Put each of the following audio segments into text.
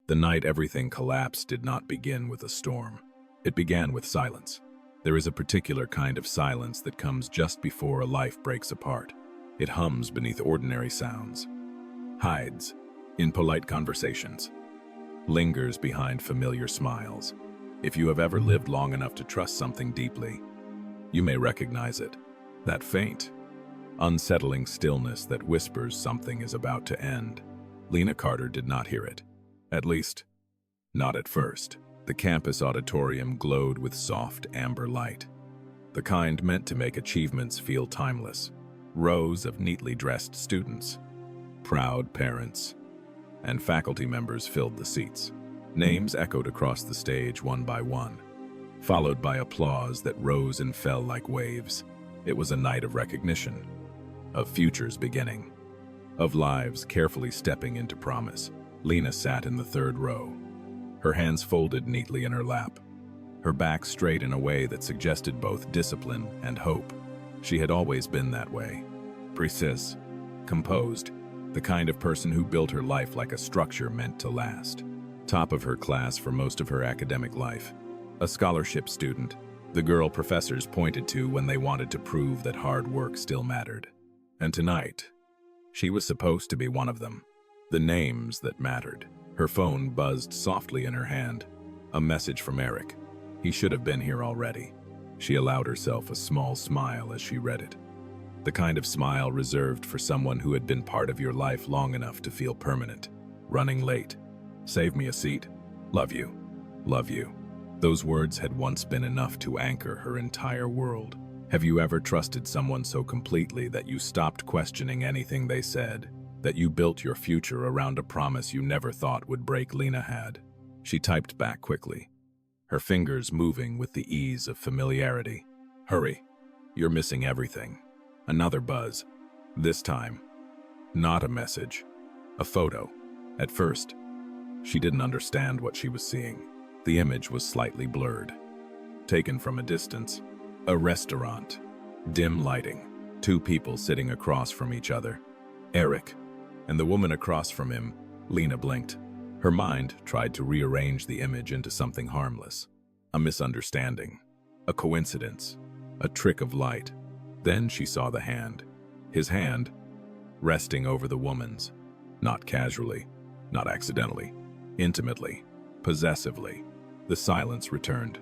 The night everything collapsed did not begin with a storm. It began with silence. There is a particular kind of silence that comes just before a life breaks apart. It hums beneath ordinary sounds, hides in polite conversations, lingers behind familiar smiles. If you have ever lived long enough to trust something deeply, you may recognize it. That faint, unsettling stillness that whispers something is about to end. Lena Carter did not hear it. At least, not at first. The campus auditorium glowed with soft amber light, the kind meant to make achievements feel timeless. Rows of neatly dressed students, proud parents, and faculty members filled the seats. Names echoed across the stage one by one, followed by applause that rose and fell like waves. It was a night of recognition, of futures beginning, of lives carefully stepping into promise. Lena sat in the third row, her hands folded neatly in her lap, her back straight in a way that suggested both discipline and hope. She had always been that way, precise, composed, the kind of person who built her life like a structure meant to last. Top of her class for most of her academic life, a scholarship student, the girl professors pointed to when they wanted to prove that hard work still mattered. And tonight, she was supposed to be one of them, the names that mattered. Her phone buzzed softly in her hand, a message from Eric. He should have been here already. She allowed herself a small smile as she read it, the kind of smile reserved for someone who had been part of your life long enough to feel permanent. Running late. Save me a seat. Love you. Love you. Those words had once been enough to anchor her entire world. Have you ever trusted someone so completely that you stopped questioning anything they said, that you built your future around a promise you never thought would break? Lena had. She typed back quickly, her fingers moving with the ease of familiarity. Hurry. You're missing everything. Another buzz. This time, not a message, a photo. At first, she didn't understand what she was seeing. The image was slightly blurred. Taken from a distance. A restaurant. Dim lighting. Two people sitting across from each other. Eric, and the woman across from him. Lena blinked. Her mind tried to rearrange the image into something harmless. A misunderstanding. A coincidence. A trick of light. Then she saw the hand. His hand, resting over the woman's. Not casually, not accidentally, intimately, possessively. The silence returned,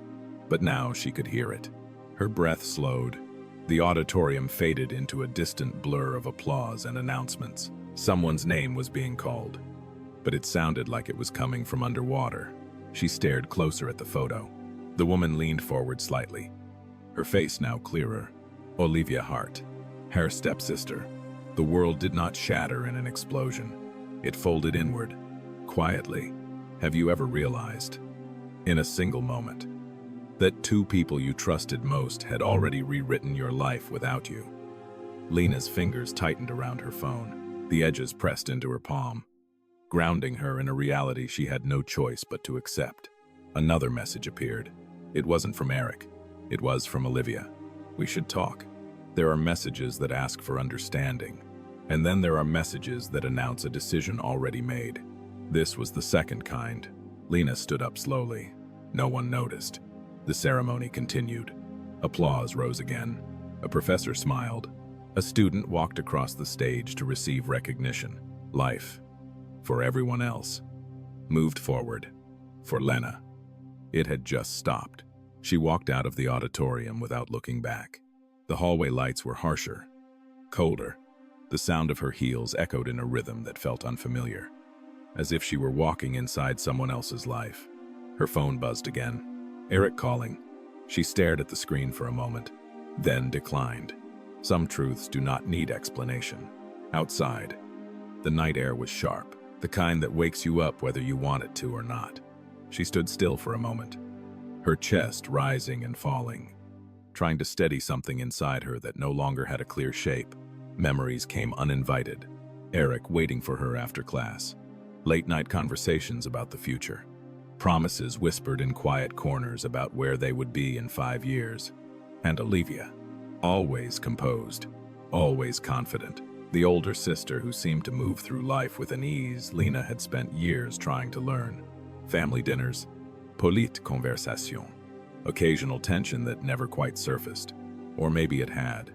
but now she could hear it. Her breath slowed. The auditorium faded into a distant blur of applause and announcements. Someone's name was being called, but it sounded like it was coming from underwater. She stared closer at the photo. The woman leaned forward slightly, her face now clearer. Olivia Hart, her stepsister. The world did not shatter in an explosion. It folded inward, quietly. Have you ever realized, in a single moment, that two people you trusted most had already rewritten your life without you? Lena's fingers tightened around her phone, the edges pressed into her palm, grounding her in a reality she had no choice but to accept. Another message appeared. It wasn't from Eric. It was from Olivia. We should talk. There are messages that ask for understanding, and then there are messages that announce a decision already made. This was the second kind. Lena stood up slowly. No one noticed. The ceremony continued. Applause rose again. A professor smiled. A student walked across the stage to receive recognition. Life, for everyone else, moved forward. For Lena, it had just stopped. She walked out of the auditorium without looking back. The hallway lights were harsher, colder. The sound of her heels echoed in a rhythm that felt unfamiliar, as if she were walking inside someone else's life. Her phone buzzed again. Eric calling. She stared at the screen for a moment, then declined. Some truths do not need explanation. Outside, the night air was sharp, the kind that wakes you up whether you want it to or not. She stood still for a moment, her chest rising and falling, trying to steady something inside her that no longer had a clear shape. Memories came uninvited. Eric waiting for her after class. Late-night conversations about the future. Promises whispered in quiet corners about where they would be in 5 years. And Olivia, always composed, always confident. The older sister who seemed to move through life with an ease Lena had spent years trying to learn. family dinners, polite conversation, occasional tension that never quite surfaced. Or maybe it had.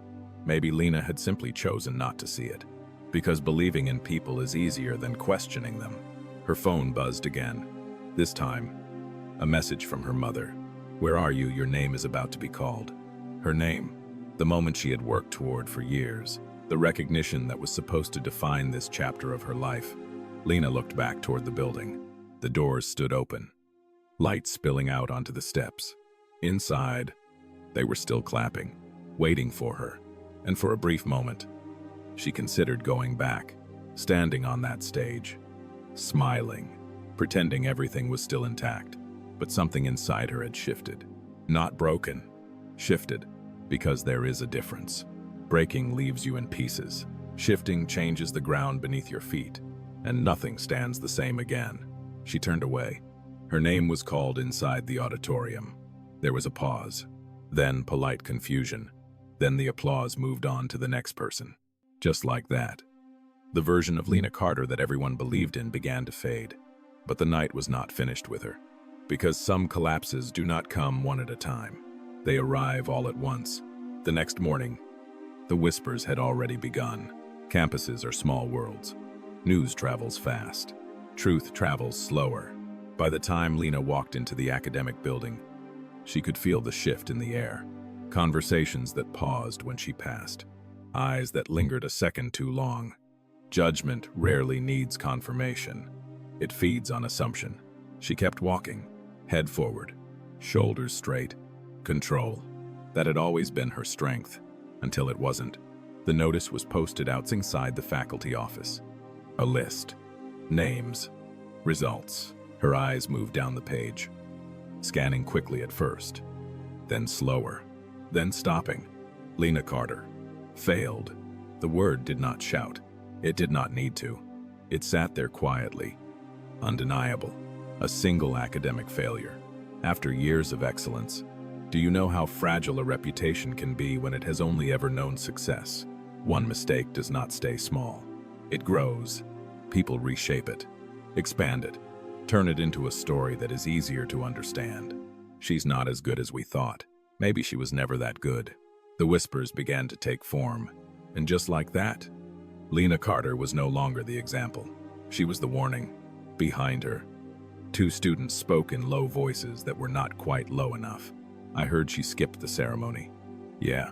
Maybe Lena had simply chosen not to see it, because believing in people is easier than questioning them. Her phone buzzed again. This time, a message from her mother. "Where are you? Your name is about to be called." Her name, the moment she had worked toward for years, the recognition that was supposed to define this chapter of her life. Lena looked back toward the building. The doors stood open, light spilling out onto the steps. Inside, they were still clapping, waiting for her. And for a brief moment, she considered going back, standing on that stage, smiling, pretending everything was still intact. But something inside her had shifted. Not broken, shifted, because there is a difference. Breaking leaves you in pieces. Shifting changes the ground beneath your feet, and nothing stands the same again. She turned away. Her name was called inside the auditorium. There was a pause, then polite confusion. Then the applause moved on to the next person. Just like that. The version of Lena Carter that everyone believed in began to fade. But the night was not finished with her. Because some collapses do not come one at a time. They arrive all at once. The next morning, the whispers had already begun. Campuses are small worlds. News travels fast. Truth travels slower. By the time Lena walked into the academic building, she could feel the shift in the air. Conversations that paused when she passed. Eyes that lingered a second too long. Judgment rarely needs confirmation. It feeds on assumption. She kept walking, head forward, shoulders straight. Control. That had always been her strength, until it wasn't. The notice was posted outside the faculty office. A list. Names. Results. Her eyes moved down the page, scanning quickly at first, then slower, then stopping. Lena Carter. Failed. The word did not shout. It did not need to. It sat there quietly. Undeniable. A single academic failure. After years of excellence, do you know how fragile a reputation can be when it has only ever known success? One mistake does not stay small. It grows. People reshape it, expand it, turn it into a story that is easier to understand. She's not as good as we thought. Maybe she was never that good. The whispers began to take form, and just like that, Lena Carter was no longer the example. She was the warning. Behind her, two students spoke in low voices that were not quite low enough. I heard she skipped the ceremony. Yeah,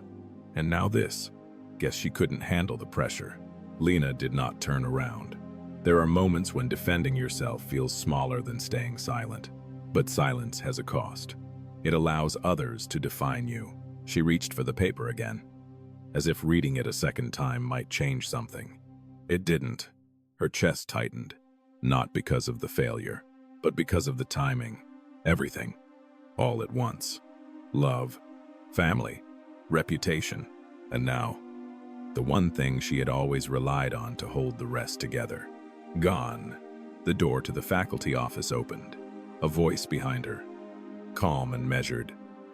and now this. Guess she couldn't handle the pressure. Lena did not turn around. There are moments when defending yourself feels smaller than staying silent. But silence has a cost. It allows others to define you. She reached for the paper again, as if reading it a second time might change something. It didn't. Her chest tightened, not because of the failure, but because of the timing. Everything. All at once. Love, family, reputation, and now, the one thing she had always relied on to hold the rest together. Gone. The door to the faculty office opened. A voice behind her. Calm and measured.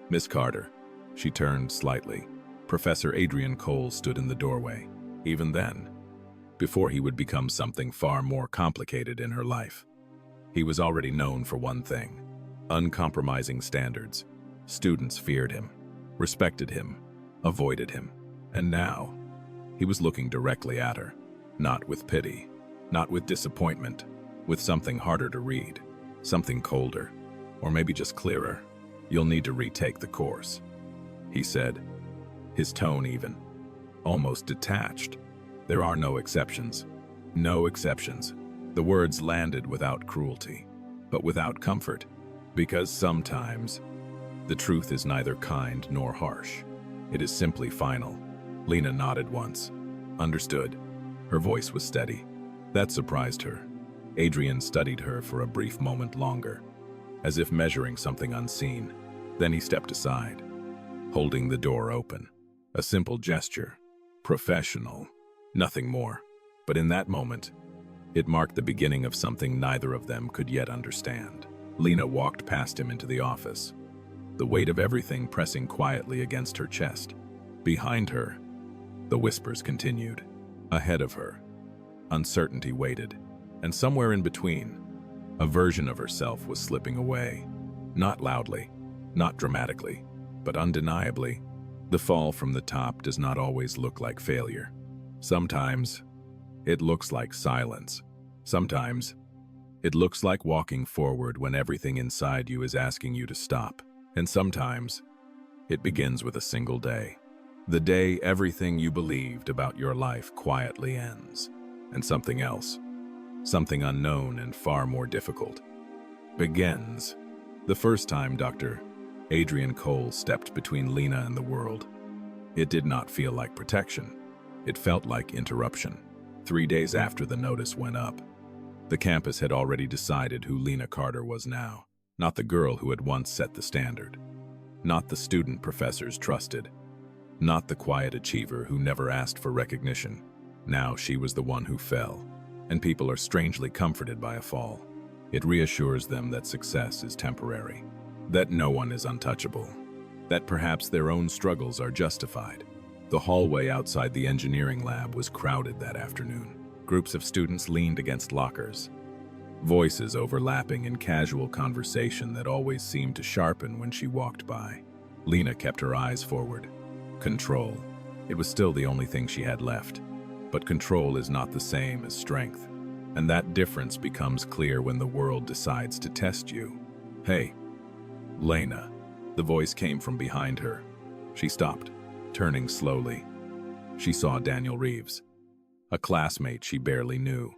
"Miss Carter." She turned slightly. Professor Adrian Cole stood in the doorway. Even then, before he would become something far more complicated in her life. He was already known for one thing: uncompromising standards. Students feared him, respected him, avoided him. And now, he was looking directly at her. Not with pity, not with disappointment, with something harder to read, something colder, or maybe just clearer. "You'll need to retake the course," he said, his tone even, almost detached. "There are no exceptions. No exceptions." The words landed without cruelty, but without comfort, because sometimes the truth is neither kind nor harsh. It is simply final. Lena nodded once. Understood. Her voice was steady. That surprised her. Adrian studied her for a brief moment longer, as if measuring something unseen. Then he stepped aside, holding the door open. A simple gesture. Professional. Nothing more. But in that moment, it marked the beginning of something neither of them could yet understand. Lena walked past him into the office, the weight of everything pressing quietly against her chest. Behind her, the whispers continued. Ahead of her, uncertainty waited. And somewhere in between, A version of herself was slipping away. Not loudly, not dramatically, but undeniably. The fall from the top does not always look like failure. Sometimes, it looks like silence. Sometimes, it looks like walking forward when everything inside you is asking you to stop. And sometimes, it begins with a single day. The day everything you believed about your life quietly ends. And something else, something unknown and far more difficult, begins. The first time Dr. Adrian Cole stepped between Lena and the world, it did not feel like protection. It felt like interruption. 3 days after the notice went up, the campus had already decided who Lena Carter was now. Not the girl who had once set the standard. Not the student professors trusted. Not the quiet achiever who never asked for recognition. Now she was the one who fell. And people are strangely comforted by a fall. It reassures them that success is temporary. That no one is untouchable. That perhaps their own struggles are justified. The hallway outside the engineering lab was crowded that afternoon. Groups of students leaned against lockers. Voices overlapping in casual conversation that always seemed to sharpen when she walked by. Lena kept her eyes forward. Control. It was still the only thing she had left. But control is not the same as strength. And that difference becomes clear when the world decides to test you. Hey, Lena. The voice came from behind her. She stopped, turning slowly. She saw Daniel Reeves, a classmate she barely knew,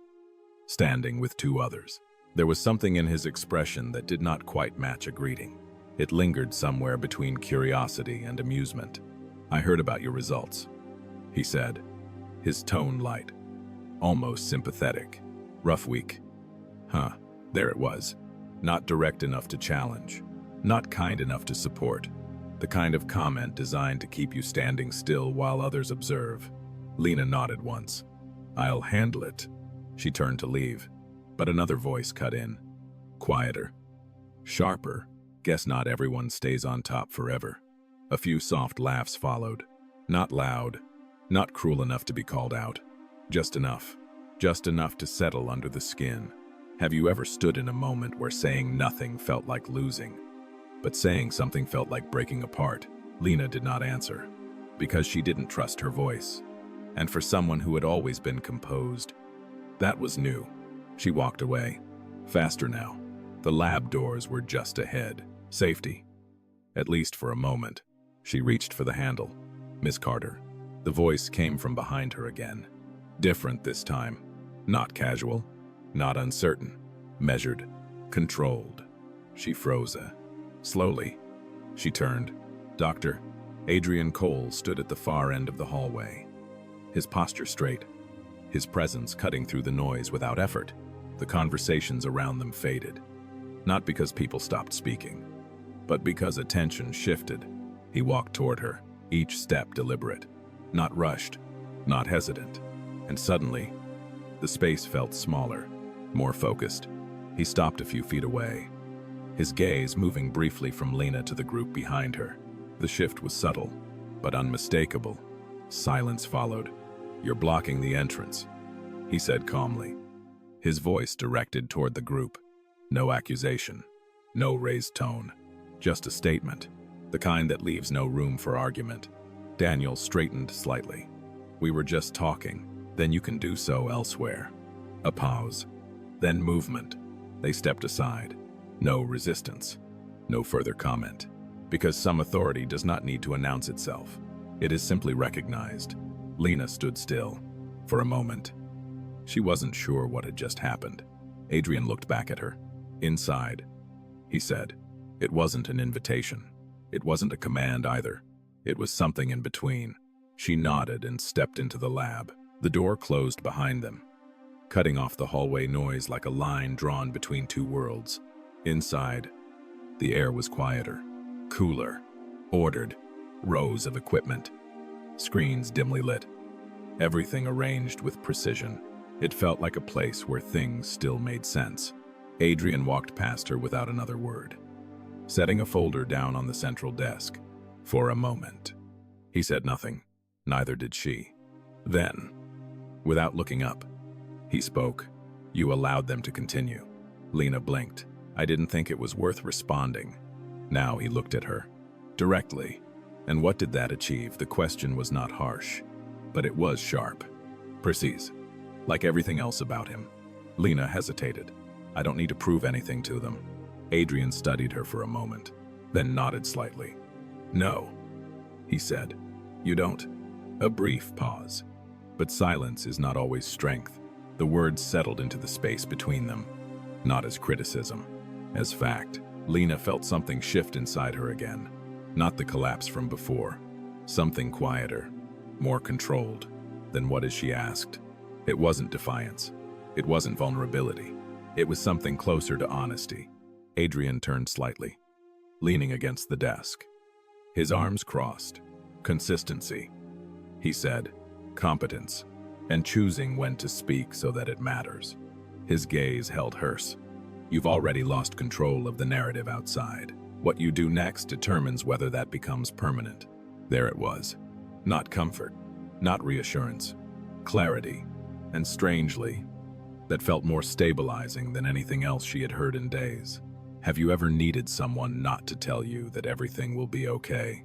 standing with 2 others. There was something in his expression that did not quite match a greeting. It lingered somewhere between curiosity and amusement. "I heard about your results," he said, his tone light, almost sympathetic. "Rough week." Huh, there it was. Not direct enough to challenge, not kind enough to support. The kind of comment designed to keep you standing still while others observe. Lena nodded once. "I'll handle it." She turned to leave, but another voice cut in. Quieter. Sharper. "Guess not everyone stays on top forever." A few soft laughs followed. Not loud, not cruel enough to be called out. Just enough. Just enough to settle under the skin. Have you ever stood in a moment where saying nothing felt like losing, but saying something felt like breaking apart? Lena did not answer, because she didn't trust her voice. And for someone who had always been composed, that was new. She walked away. Faster now. The lab doors were just ahead. Safety. At least for a moment. She reached for the handle. "Miss Carter." The voice came from behind her again. Different this time. Not casual. Not uncertain. Measured. Controlled. She froze. Slowly. She turned. Dr. Adrian Cole stood at the far end of the hallway. His posture straight. His presence cutting through the noise without effort. The conversations around them faded. Not because people stopped speaking, but because attention shifted. He walked toward her, each step deliberate. Not rushed, not hesitant. And suddenly, the space felt smaller, more focused. He stopped a few feet away, his gaze moving briefly from Lena to the group behind her. The shift was subtle, but unmistakable. Silence followed. "You're blocking the entrance," he said calmly, his voice directed toward the group. No accusation, no raised tone, just a statement, the kind that leaves no room for argument. Daniel straightened slightly. "We were just talking, then you can do so elsewhere." A pause, then movement. They stepped aside. No resistance, no further comment, because some authority does not need to announce itself. It is simply recognized. Lena stood still, for a moment. She wasn't sure what had just happened. Adrian looked back at her. "Inside," he said. It wasn't an invitation. It wasn't a command either. It was something in between. She nodded and stepped into the lab. The door closed behind them, cutting off the hallway noise like a line drawn between 2 worlds. Inside, the air was quieter, cooler, ordered, rows of equipment, screens dimly lit, everything arranged with precision. It felt like a place where things still made sense. Adrian walked past her without another word, setting a folder down on the central desk. For a moment, he said nothing. Neither did she. Then, without looking up, he spoke. "You allowed them to continue. Lena blinked. I didn't think it was worth responding. Now he looked at her. Directly. And what did that achieve? The question was not harsh, but it was sharp. Precise. Like everything else about him. Lena hesitated. I don't need to prove anything to them. Adrian studied her for a moment, then nodded slightly. No, he said. You don't. A brief pause. But silence is not always strength. The words settled into the space between them, not as criticism, as fact. Lena felt something shift inside her again. Not the collapse from before. Something quieter, more controlled. Then what is she asked? It wasn't defiance. It wasn't vulnerability. It was something closer to honesty. Adrian turned slightly, leaning against the desk. His arms crossed. Consistency. He said, competence, and choosing when to speak so that it matters. His gaze held hers. You've already lost control of the narrative outside. What you do next determines whether that becomes permanent. There it was. Not comfort, not reassurance, clarity, and strangely, that felt more stabilizing than anything else she had heard in days. Have you ever needed someone not to tell you that everything will be okay,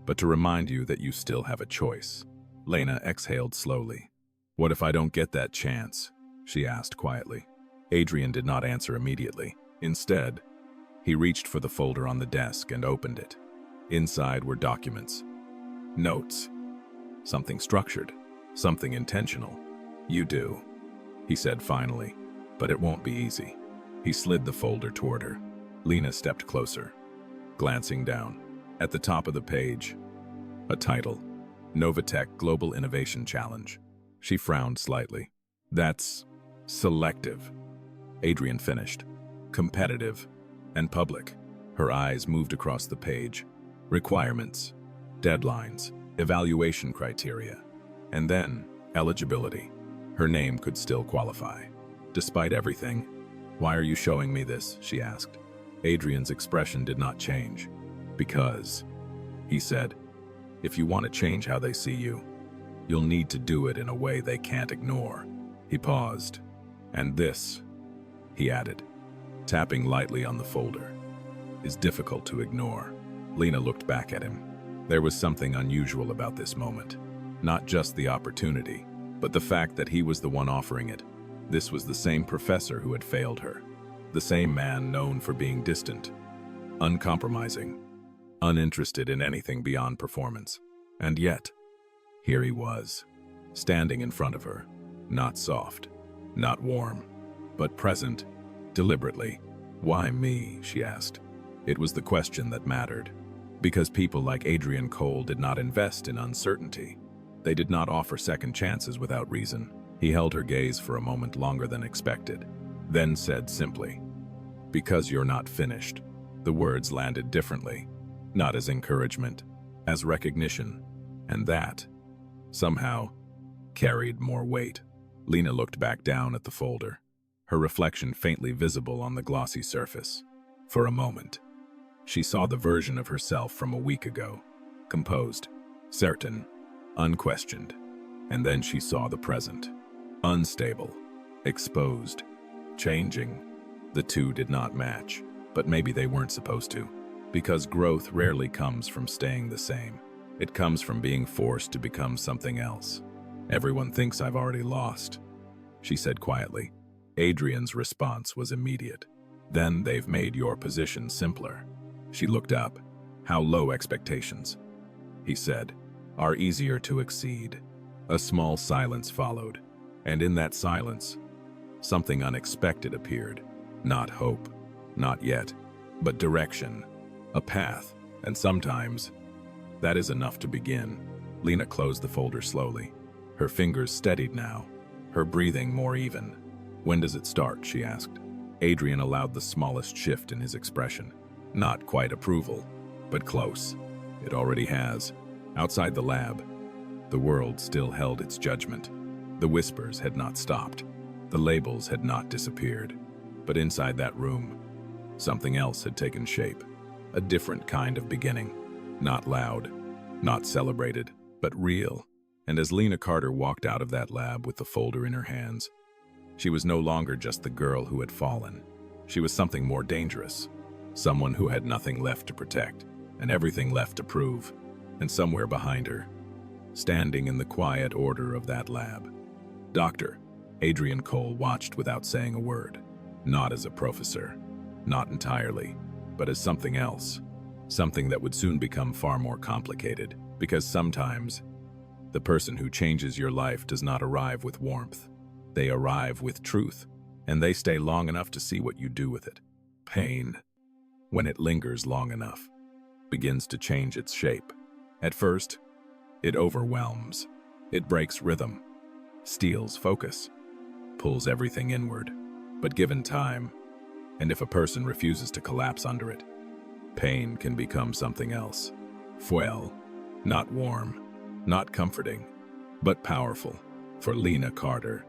but to remind you that you still have a choice? Lena exhaled slowly. What if I don't get that chance? She asked quietly. Adrian did not answer immediately. Instead, he reached for the folder on the desk and opened it. Inside were documents, notes, something structured, something intentional. You do, he said finally, but it won't be easy. He slid the folder toward her. Lena stepped closer, glancing down. At the top of the page, a title, Novatech Global Innovation Challenge. She frowned slightly. That's selective. Adrian finished. Competitive and public. Her eyes moved across the page. Requirements, deadlines, evaluation criteria, and then eligibility. Her name could still qualify. Despite everything, why are you showing me this? She asked. Adrian's expression did not change. Because, he said, if you want to change how they see you, you'll need to do it in a way they can't ignore. He paused. And this, he added, tapping lightly on the folder, is difficult to ignore. Lena looked back at him. There was something unusual about this moment. Not just the opportunity, but the fact that he was the one offering it. This was the same professor who had failed her. The same man known for being distant, uncompromising, uninterested in anything beyond performance. And yet, here he was, standing in front of her, not soft, not warm, but present, deliberately. Why me? She asked. It was the question that mattered. Because people like Adrian Cole did not invest in uncertainty. They did not offer second chances without reason. He held her gaze for a moment longer than expected, then said simply, because you're not finished. The words landed differently, not as encouragement, as recognition, and that, somehow, carried more weight. Lena looked back down at the folder, her reflection faintly visible on the glossy surface. For a moment, she saw the version of herself from a week ago, composed, certain, unquestioned, and then she saw the present, unstable, exposed, changing. The two did not match, but maybe they weren't supposed to, because growth rarely comes from staying the same. It comes from being forced to become something else. Everyone thinks I've already lost, she said quietly. Adrian's response was immediate. Then they've made your position simpler. She looked up. How low expectations, he said, are easier to exceed. A small silence followed, and in that silence, something unexpected appeared. Not hope, not yet, but direction, a path, and sometimes that is enough to begin. Lena closed the folder slowly. Her fingers steadied now, her breathing more even. When does it start? She asked. Adrian allowed the smallest shift in his expression. Not quite approval, but close. It already has. Outside the lab, the world still held its judgment. The whispers had not stopped. The labels had not disappeared. But inside that room, something else had taken shape. A different kind of beginning. Not loud, not celebrated, but real. And as Lena Carter walked out of that lab with the folder in her hands, she was no longer just the girl who had fallen. She was something more dangerous. Someone who had nothing left to protect, and everything left to prove. And somewhere behind her, standing in the quiet order of that lab, Dr. Adrian Cole watched without saying a word. Not as a professor, not entirely, but as something else. Something that would soon become far more complicated, because sometimes the person who changes your life does not arrive with warmth. They arrive with truth, and they stay long enough to see what you do with it. Pain, when it lingers long enough, begins to change its shape. At first, it overwhelms. It breaks rhythm, steals focus, pulls everything inward. But given time, and if a person refuses to collapse under it, pain can become something else. Fuel, not warm, not comforting, but powerful. For Lena Carter,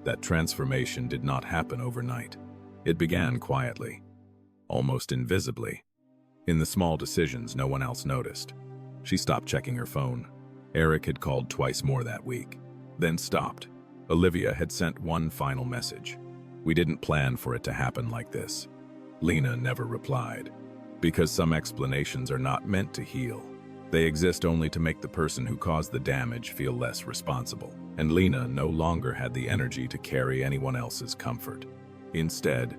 that transformation did not happen overnight. It began quietly, almost invisibly, in the small decisions no one else noticed. She stopped checking her phone. Eric had called twice more that week, then stopped. Olivia had sent one final message. We didn't plan for it to happen like this. Lena never replied, because some explanations are not meant to heal. They exist only to make the person who caused the damage feel less responsible. And Lena no longer had the energy to carry anyone else's comfort. Instead,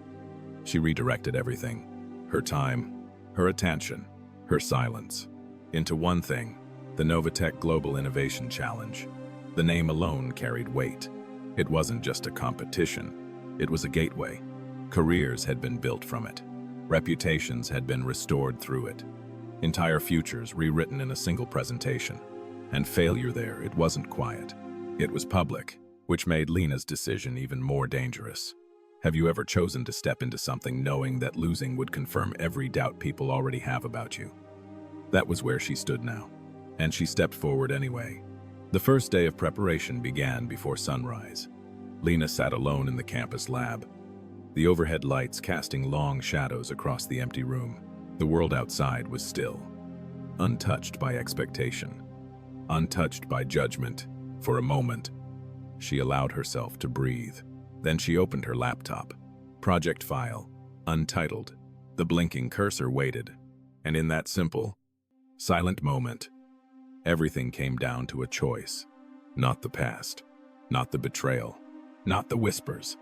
she redirected everything, her time, her attention, her silence, into one thing, the Novatech Global Innovation Challenge. The name alone carried weight. It wasn't just a competition. It was a gateway. Careers had been built from it. Reputations had been restored through it. Entire futures rewritten in a single presentation. And failure there, it wasn't quiet. It was public, which made Lena's decision even more dangerous. Have you ever chosen to step into something knowing that losing would confirm every doubt people already have about you? That was where she stood now, and she stepped forward anyway. The first day of preparation began before sunrise. Lena sat alone in the campus lab, the overhead lights casting long shadows across the empty room. The world outside was still, untouched by expectation, untouched by judgment. For a moment, she allowed herself to breathe. Then she opened her laptop. Project file, untitled. The blinking cursor waited, and in that simple, silent moment, everything came down to a choice. Not the past, not the betrayal, not the whispers.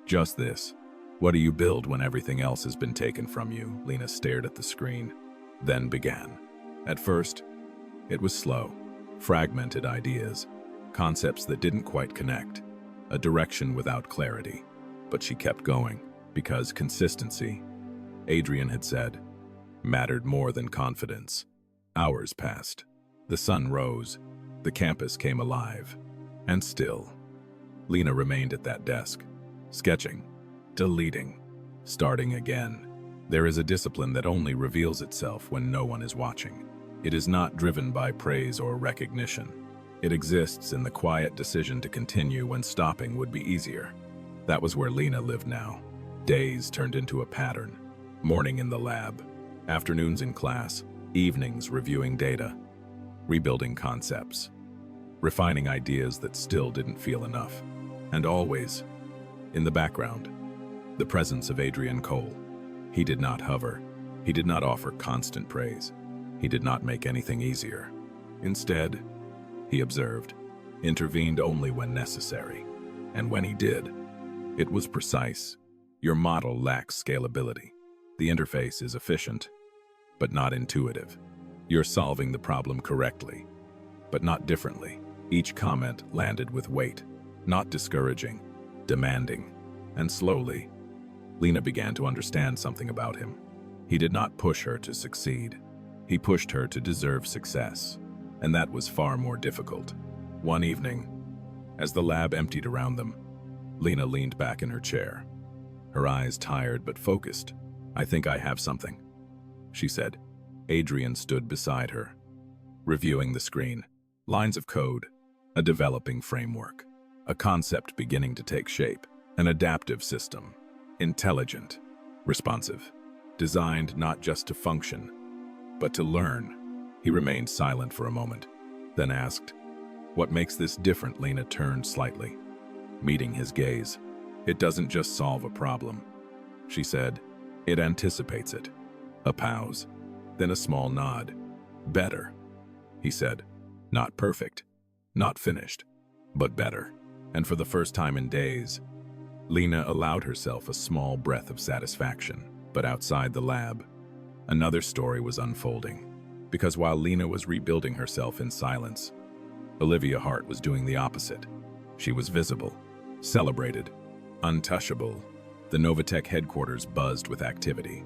Just this. What do you build when everything else has been taken from you? Lena stared at the screen, then began. At first, it was slow, fragmented ideas, concepts that didn't quite connect, a direction without clarity. But she kept going, because consistency, Adrian had said, mattered more than confidence. Hours passed. The sun rose. The campus came alive. And still, Lena remained at that desk, sketching, deleting, starting again. There is a discipline that only reveals itself when no one is watching. It is not driven by praise or recognition. It exists in the quiet decision to continue when stopping would be easier. That was where Lena lived now. Days turned into a pattern. Morning in the lab, afternoons in class, evenings reviewing data, rebuilding concepts, refining ideas that still didn't feel enough. And always, in the background, the presence of Adrian Cole. He did not hover. He did not offer constant praise. He did not make anything easier. Instead, he observed, intervened only when necessary. And when he did, it was precise. Your model lacks scalability. The interface is efficient, but not intuitive. You're solving the problem correctly, but not differently. Each comment landed with weight, not discouraging, demanding. And slowly, Lena began to understand something about him. He did not push her to succeed. He pushed her to deserve success. And that was far more difficult. One evening, as the lab emptied around them, Lena leaned back in her chair, her eyes tired but focused. I think I have something, she said. Adrian stood beside her, reviewing the screen. Lines of code, a developing framework, a concept beginning to take shape, an adaptive system, intelligent, responsive, designed not just to function, but to learn. He remained silent for a moment, then asked, "What makes this different?" Lena turned slightly, meeting his gaze. "It doesn't just solve a problem. she said. It anticipates it. A pause, then a small nod. Better, he said. Not perfect, not finished, but better. And for the first time in days, Lena allowed herself a small breath of satisfaction. But outside the lab, another story was unfolding. Because while Lena was rebuilding herself in silence, Olivia Hart was doing the opposite. She was visible, celebrated, untouchable. The Novatech headquarters buzzed with activity,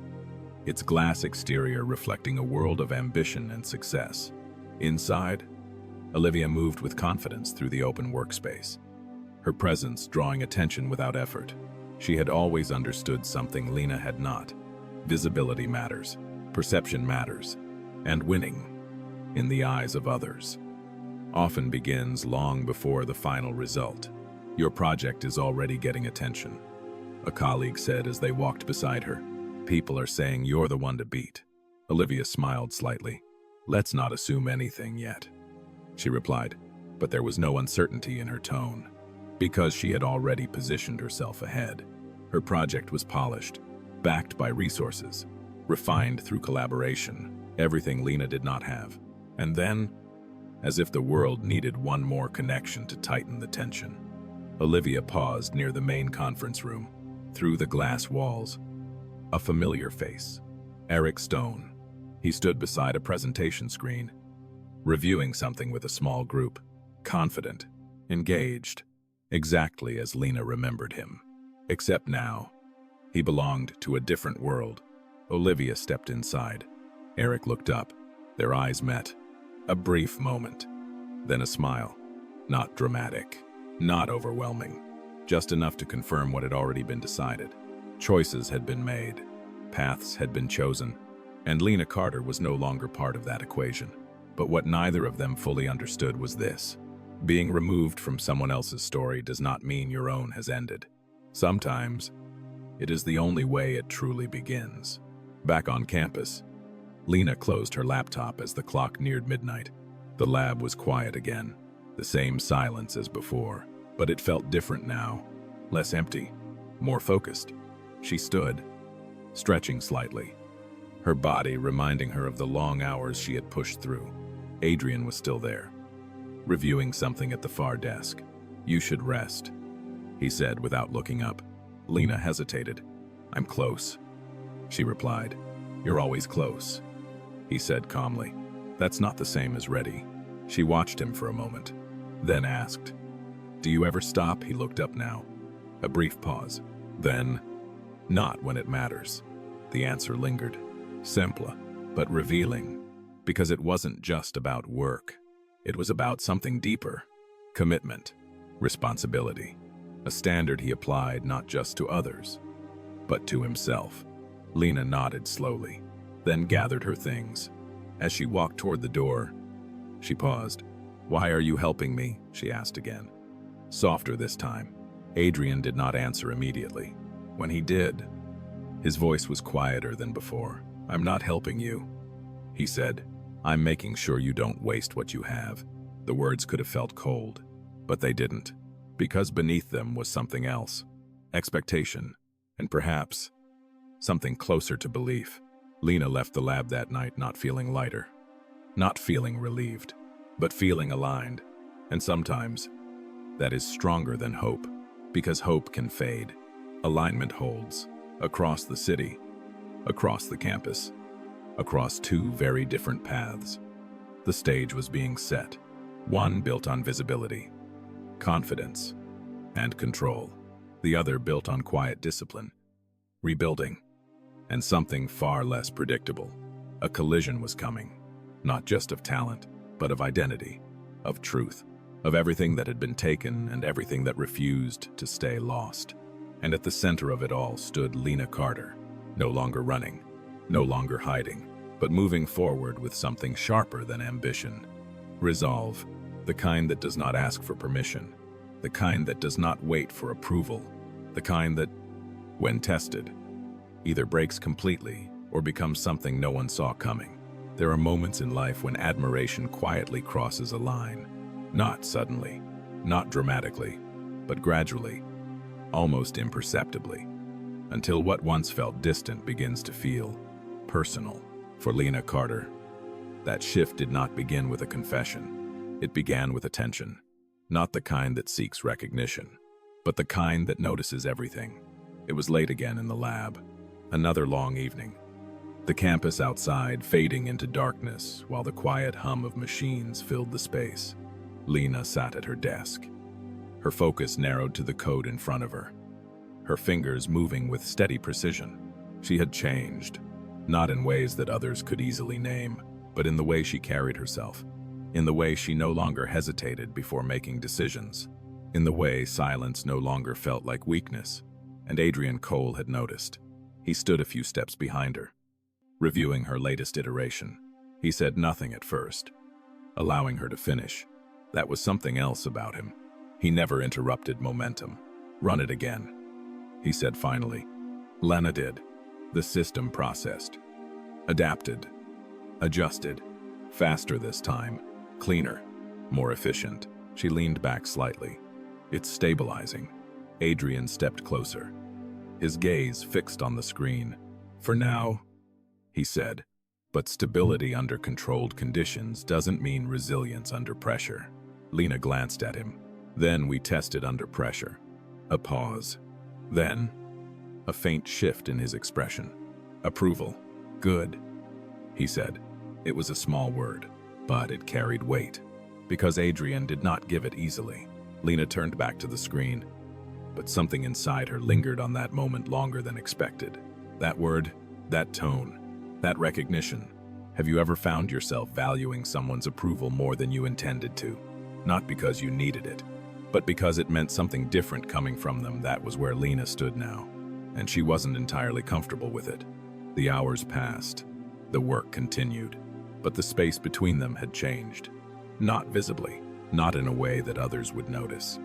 its glass exterior reflecting a world of ambition and success. Inside, Olivia moved with confidence through the open workspace, her presence drawing attention without effort. She had always understood something Lena had not. Visibility matters, perception matters, and winning, in the eyes of others, often begins long before the final result. Your project is already getting attention, a colleague said as they walked beside her. People are saying you're the one to beat. Olivia smiled slightly. Let's not assume anything yet, she replied, but there was no uncertainty in her tone. Because she had already positioned herself ahead. Her project was polished, backed by resources, refined through collaboration, everything Lena did not have. And then, as if the world needed one more connection to tighten the tension, Olivia paused near the main conference room. Through the glass walls, a familiar face. Eric Stone. He stood beside a presentation screen, reviewing something with a small group, confident, engaged, exactly as Lena remembered him. Except now, he belonged to a different world. Olivia stepped inside. Eric looked up. Their eyes met. A brief moment, then a smile. Not dramatic, not overwhelming, just enough to confirm what had already been decided. Choices had been made, paths had been chosen, and Lena Carter was no longer part of that equation. But what neither of them fully understood was this. Being removed from someone else's story does not mean your own has ended. Sometimes, it is the only way it truly begins. Back on campus, Lena closed her laptop as the clock neared midnight. The lab was quiet again, the same silence as before, but it felt different now, less empty, more focused. She stood, stretching slightly, her body reminding her of the long hours she had pushed through. Adrian was still there, reviewing something at the far desk. You should rest, he said without looking up. Lena hesitated. I'm close, she replied. You're always close, he said calmly. That's not the same as ready. She watched him for a moment, then asked, do you ever stop? He looked up now. A brief pause. Then, not when it matters. The answer lingered, simple, but revealing, because it wasn't just about work. It was about something deeper. Commitment, responsibility, a standard he applied not just to others, but to himself. Lena nodded slowly, then gathered her things. As she walked toward the door, she paused. Why are you helping me? She asked again. Softer this time. Adrian did not answer immediately. When he did, his voice was quieter than before. I'm not helping you, he said. I'm making sure you don't waste what you have. The words could have felt cold, but they didn't, because beneath them was something else. Expectation, and perhaps something closer to belief. Lena left the lab that night not feeling lighter, not feeling relieved, but feeling aligned. And sometimes, that is stronger than hope, because hope can fade. Alignment holds, across the city, across the campus, across two very different paths. The stage was being set, one built on visibility, confidence, and control. The other built on quiet discipline, rebuilding, and something far less predictable. A collision was coming, not just of talent, but of identity, of truth, of everything that had been taken and everything that refused to stay lost. And at the center of it all stood Lena Carter, no longer running, no longer hiding, but moving forward with something sharper than ambition. Resolve, the kind that does not ask for permission, the kind that does not wait for approval, the kind that, when tested, either breaks completely or becomes something no one saw coming. There are moments in life when admiration quietly crosses a line, not suddenly, not dramatically, but gradually, almost imperceptibly. until what once felt distant begins to feel personal. For Lena Carter, that shift did not begin with a confession. It began with attention, not the kind that seeks recognition, but the kind that notices everything. It was late again in the lab, another long evening. The campus outside fading into darkness while the quiet hum of machines filled the space. Lena sat at her desk, her focus narrowed to the code in front of her, her fingers moving with steady precision. She had changed, not in ways that others could easily name, but in the way she carried herself, in the way she no longer hesitated before making decisions, in the way silence no longer felt like weakness. And Adrian Cole had noticed. He stood a few steps behind her, reviewing her latest iteration. He said nothing at first, allowing her to finish. That was something else about him. He never interrupted momentum. "Run it again," he said finally. Lena did. The system processed, adapted, adjusted, faster this time, cleaner, more efficient. She leaned back slightly. "It's stabilizing." Adrian stepped closer, his gaze fixed on the screen. "For now," he said, "but stability under controlled conditions doesn't mean resilience under pressure." Lena glanced at him. "Then we tested under pressure." A pause. Then, a faint shift in his expression. "Approval. Good," he said. It was a small word, but it carried weight, because Adrian did not give it easily. Lena turned back to the screen, but something inside her lingered on that moment longer than expected. That word, that tone, that recognition. Have you ever found yourself valuing someone's approval more than you intended to? Not because you needed it, but because it meant something different coming from them. That was where Lena stood now, and she wasn't entirely comfortable with it. The hours passed. The work continued, but the space between them had changed. Not visibly, not in a way that others would notice,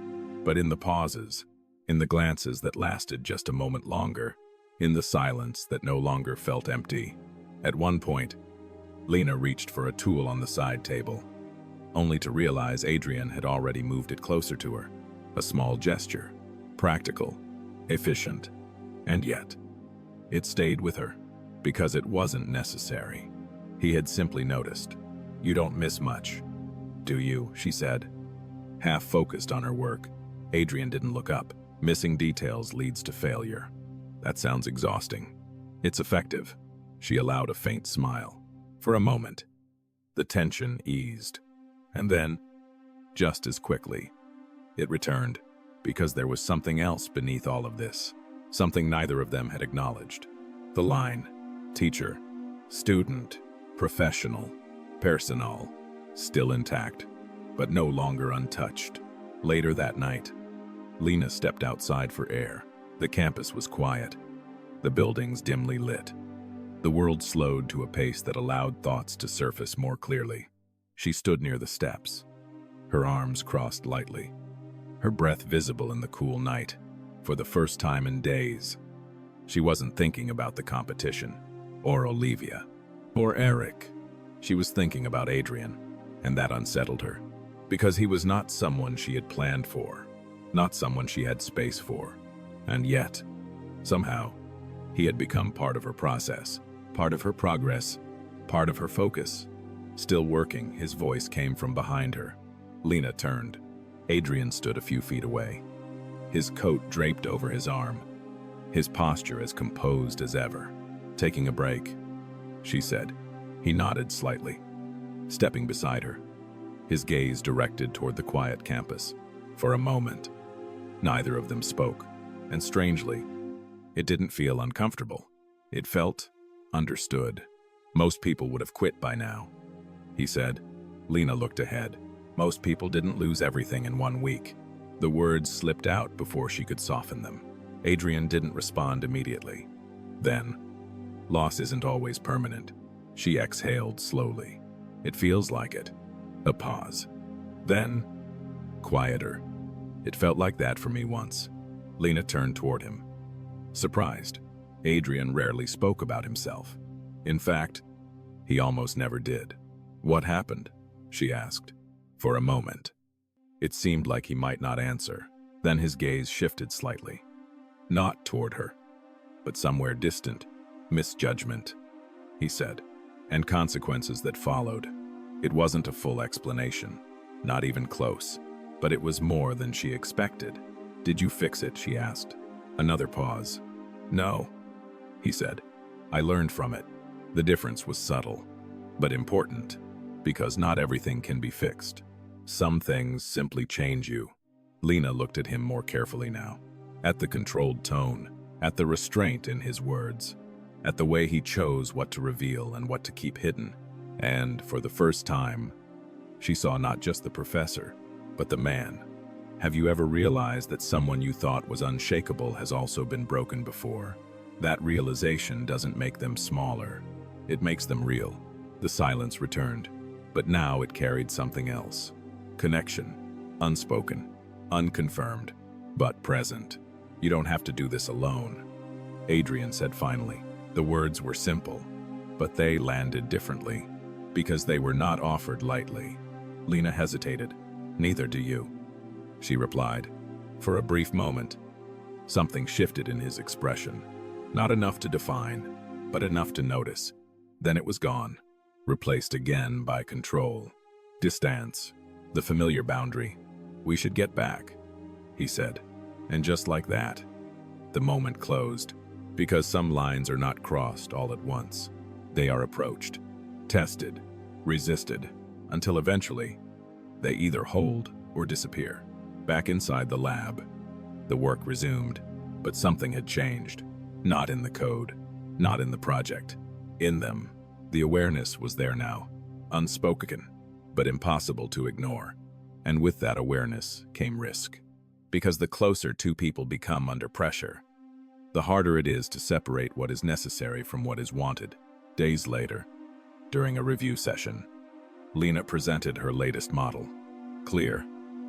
but in the pauses, in the glances that lasted just a moment longer, in the silence that no longer felt empty. At one point, Lena reached for a tool on the side table, only to realize Adrian had already moved it closer to her. A small gesture, practical, efficient, and yet, it stayed with her, because it wasn't necessary. He had simply noticed. "You don't miss much, do you?" she said, half focused on her work. Adrian didn't look up. Missing details leads to failure. That sounds exhausting. It's effective. She allowed a faint smile. For a moment, the tension eased. And then, just as quickly, it returned, because there was something else beneath all of this, something neither of them had acknowledged. The line, teacher, student, professional, personal, still intact, but no longer untouched. Later that night, Lena stepped outside for air. The campus was quiet, the buildings dimly lit. The world slowed to a pace that allowed thoughts to surface more clearly. She stood near the steps, her arms crossed lightly, her breath visible in the cool night. For the first time in days, she wasn't thinking about the competition, or Olivia, or Eric. She was thinking about Adrian, and that unsettled her, because he was not someone she had planned for, not someone she had space for. And yet, somehow, he had become part of her process, part of her progress, part of her focus. Still working, his voice came from behind her. Lena turned. Adrian stood a few feet away, his coat draped over his arm, his posture as composed as ever. "Taking a break," she said. He nodded slightly, stepping beside her, his gaze directed toward the quiet campus. For a moment, neither of them spoke, and strangely, it didn't feel uncomfortable. It felt understood. "Most people would have quit by now," he said. Lena looked ahead. Most people didn't lose everything in 1 week. The words slipped out before she could soften them. Adrian didn't respond immediately. Then, "Loss isn't always permanent." She exhaled slowly. "It feels like it." A pause. Then, quieter. "It felt like that for me once." Lena turned toward him, surprised. Adrian rarely spoke about himself. In fact, he almost never did. "What happened?" she asked. For a moment, it seemed like he might not answer. Then his gaze shifted slightly. Not toward her, but somewhere distant. Misjudgment, he said, and consequences that followed. It wasn't a full explanation, not even close, but it was more than she expected. Did you fix it? She asked. Another pause. No, he said. I learned from it. The difference was subtle, but important, because not everything can be fixed. Some things simply change you. Lena looked at him more carefully now, at the controlled tone, at the restraint in his words, at the way he chose what to reveal and what to keep hidden. And, for the first time, she saw not just the professor, but the man. Have you ever realized that someone you thought was unshakable has also been broken before? That realization doesn't make them smaller. It makes them real. The silence returned, but now it carried something else. Connection. Unspoken. Unconfirmed. But present. You don't have to do this alone, Adrian said finally. The words were simple, but they landed differently, because they were not offered lightly. Lena hesitated. Neither do you, she replied. For a brief moment, something shifted in his expression. Not enough to define, but enough to notice. Then it was gone, replaced again by control. Distance, the familiar boundary. We should get back, he said. And just like that, the moment closed, because some lines are not crossed all at once. They are approached, tested, resisted, until eventually, they either hold or disappear. Back inside the lab, the work resumed, but something had changed. Not in the code, not in the project. In them, the awareness was there now, unspoken, but impossible to ignore. And with that awareness came risk. Because the closer two people become under pressure, the harder it is to separate what is necessary from what is wanted. Days later, during a review session, Lena presented her latest model. Clear,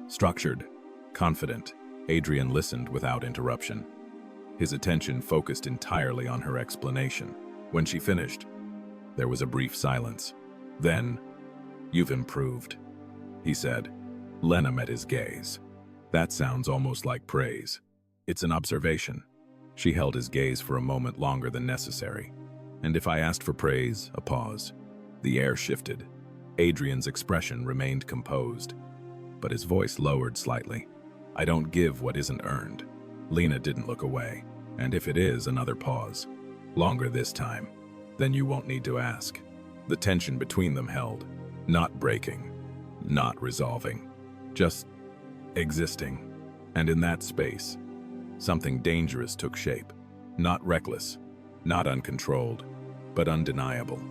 structured, confident. Adrian listened without interruption. His attention focused entirely on her explanation. When she finished, there was a brief silence. Then, "You've improved," he said. Lena met his gaze. That sounds almost like praise. It's an observation. She held his gaze for a moment longer than necessary. And if I asked for praise, a pause. The air shifted. Adrian's expression remained composed, but his voice lowered slightly. I don't give what isn't earned. Lena didn't look away. And if it is, another pause. Longer this time. Then you won't need to ask. The tension between them held. Not breaking. Not resolving. Just existing. And in that space, something dangerous took shape. Not reckless, not uncontrolled, but undeniable.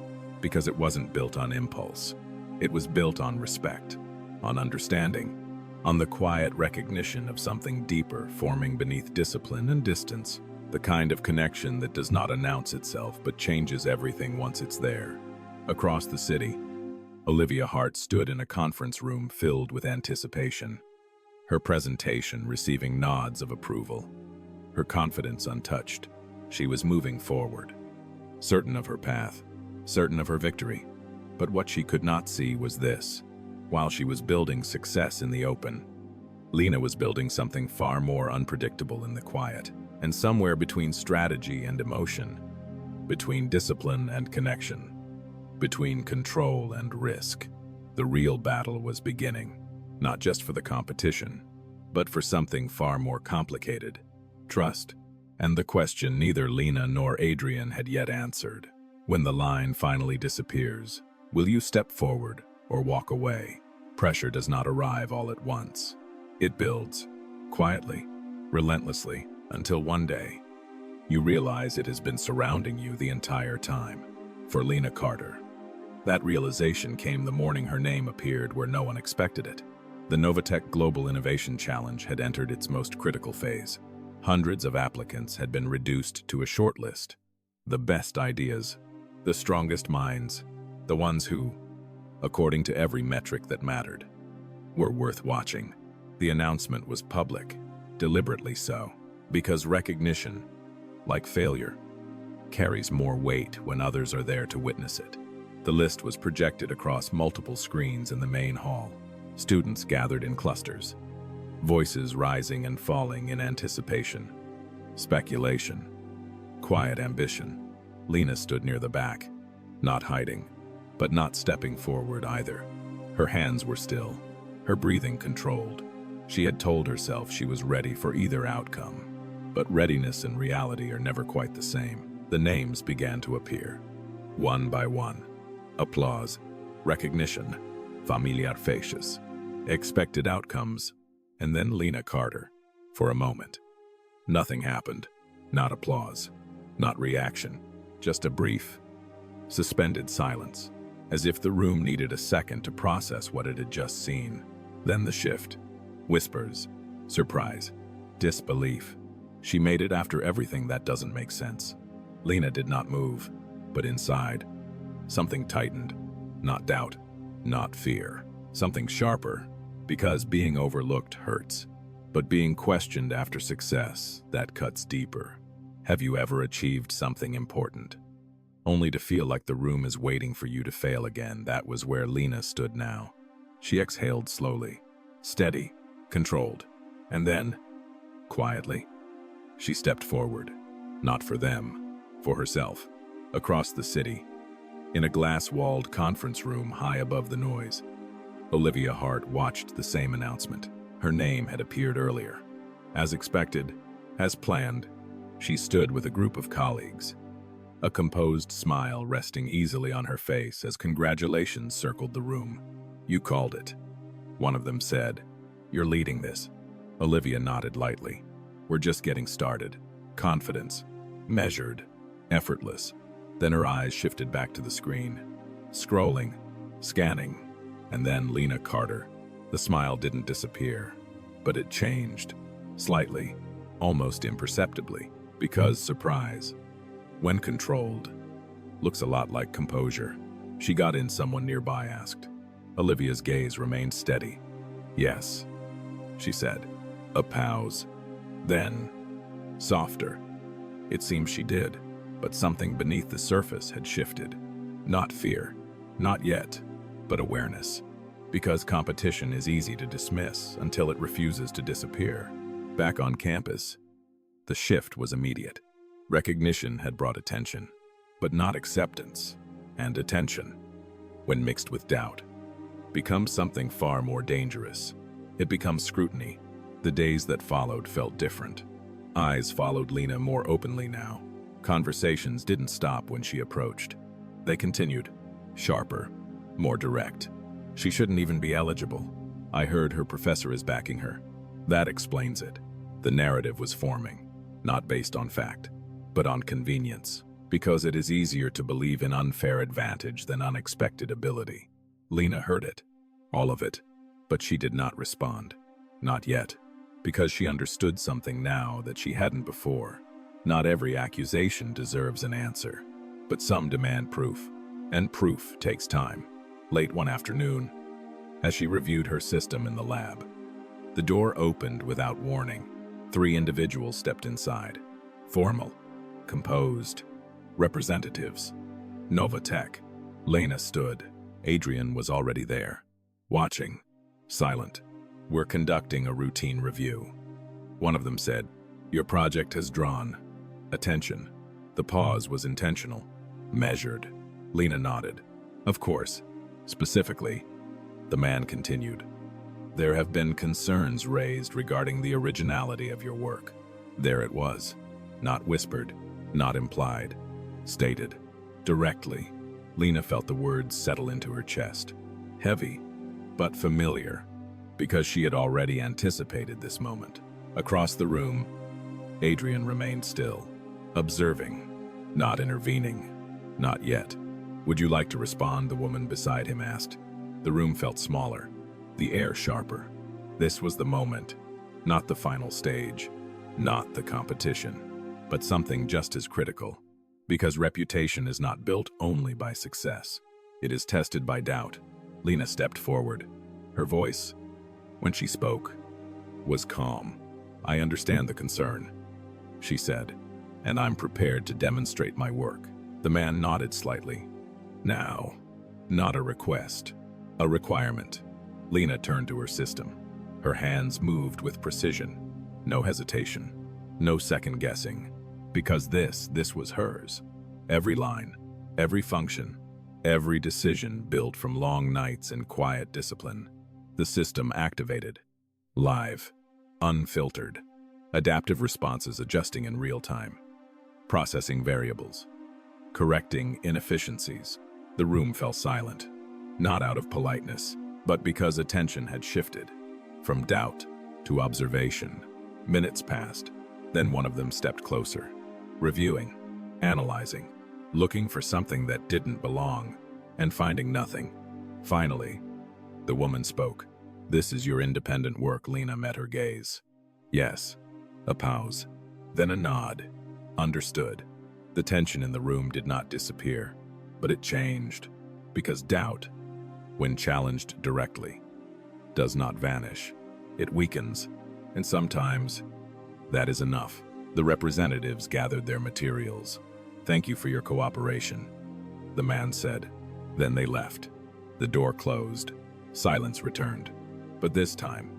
Because it wasn't built on impulse. It was built on respect, on understanding, on the quiet recognition of something deeper forming beneath discipline and distance. The kind of connection that does not announce itself but changes everything once it's there. Across the city, Olivia Hart stood in a conference room filled with anticipation. Her presentation receiving nods of approval. Her confidence untouched. She was moving forward, certain of her path, certain of her victory. But what she could not see was this. While she was building success in the open, Lena was building something far more unpredictable in the quiet. And somewhere between strategy and emotion, between discipline and connection, between control and risk, the real battle was beginning, not just for the competition, but for something far more complicated, trust, and the question neither Lena nor Adrian had yet answered. When the line finally disappears, will you step forward or walk away? Pressure does not arrive all at once. It builds, quietly, relentlessly, until one day, you realize it has been surrounding you the entire time. For Lena Carter, that realization came the morning her name appeared where no one expected it. The Novatech Global Innovation Challenge had entered its most critical phase. Hundreds of applicants had been reduced to a short list. The best ideas, the strongest minds, the ones who, according to every metric that mattered, were worth watching. The announcement was public, deliberately so. Because recognition, like failure, carries more weight when others are there to witness it. The list was projected across multiple screens in the main hall. Students gathered in clusters, voices rising and falling in anticipation. Speculation, quiet ambition. Lena stood near the back, not hiding, but not stepping forward either. Her hands were still, her breathing controlled. She had told herself she was ready for either outcome. But readiness and reality are never quite the same. The names began to appear, one by one. Applause, recognition, familiar faces, expected outcomes, and then Lena Carter. For a moment, nothing happened. Not applause, not reaction, just a brief, suspended silence, as if the room needed a second to process what it had just seen. Then the shift. Whispers, surprise, disbelief. She made it after everything that doesn't make sense. Lena did not move, but inside, something tightened. Not doubt, not fear. Something sharper, because being overlooked hurts. But being questioned after success, that cuts deeper. Have you ever achieved something important, only to feel like the room is waiting for you to fail again? That was where Lena stood now. She exhaled slowly, steady, controlled, and then, quietly, she stepped forward. Not for them, for herself. Across the city, in a glass-walled conference room high above the noise, Olivia Hart watched the same announcement. Her name had appeared earlier. As expected, as planned, she stood with a group of colleagues, a composed smile resting easily on her face as congratulations circled the room. "You called it," one of them said. "You're leading this." Olivia nodded lightly. "We're just getting started." Confidence, measured, effortless. Then her eyes shifted back to the screen, scrolling, scanning, and then Lena Carter. The smile didn't disappear, but it changed, slightly, almost imperceptibly, because surprise, when controlled, looks a lot like composure. "She got in?" someone nearby asked. Olivia's gaze remained steady. "Yes," she said. A pause. Then, softer. It seems she did, but something beneath the surface had shifted. Not fear, not yet, but awareness. Because competition is easy to dismiss until it refuses to disappear. Back on campus, the shift was immediate. Recognition had brought attention, but not acceptance, and attention, when mixed with doubt, becomes something far more dangerous. It becomes scrutiny. The days that followed felt different. Eyes followed Lena more openly now. Conversations didn't stop when she approached. They continued, sharper, more direct. "She shouldn't even be eligible. I heard her professor is backing her." That explains it. The narrative was forming, not based on fact, but on convenience, because it is easier to believe in unfair advantage than unexpected ability. Lena heard it, all of it, but she did not respond. Not yet, because she understood something now that she hadn't before. Not every accusation deserves an answer, but some demand proof, and proof takes time. Late one afternoon, as she reviewed her system in the lab, the door opened without warning. 3 individuals stepped inside. Formal, composed, representatives. Nova Tech. Lena stood. Adrian was already there, watching, silent. "We're conducting a routine review." One of them said, "Your project has drawn attention." The pause was intentional, measured. Lena nodded. "Of course. Specifically," the man continued, "there have been concerns raised regarding the originality of your work." There it was, not whispered, not implied, stated, directly. Lena felt the words settle into her chest. Heavy, but familiar, because she had already anticipated this moment. Across the room, Adrian remained still, observing, not intervening. "Not yet. Would you like to respond?" the woman beside him asked. The room felt smaller, the air sharper. This was the moment, not the final stage, not the competition, but something just as critical. Because reputation is not built only by success. It is tested by doubt. Lena stepped forward. Her voice, when she spoke, was calm. "I understand the concern," she said, "and I'm prepared to demonstrate my work." The man nodded slightly. "Now, not a request, a requirement." Lena turned to her system. Her hands moved with precision. No hesitation, no second guessing. Because this was hers. Every line, every function, every decision built from long nights and quiet discipline. The system activated. Live, unfiltered, adaptive responses adjusting in real time, processing variables, correcting inefficiencies. The room fell silent, not out of politeness, but because attention had shifted. From doubt to observation. Minutes passed, then one of them stepped closer, reviewing, analyzing, looking for something that didn't belong, and finding nothing. Finally, the woman spoke. "This is your independent work." Lena met her gaze. Yes. A pause. Then a nod. Understood. The tension in the room did not disappear, but it changed. Because doubt, when challenged directly, does not vanish. It weakens. And sometimes, that is enough. The representatives gathered their materials. "Thank you for your cooperation," the man said. Then they left. The door closed. Silence returned. But this time,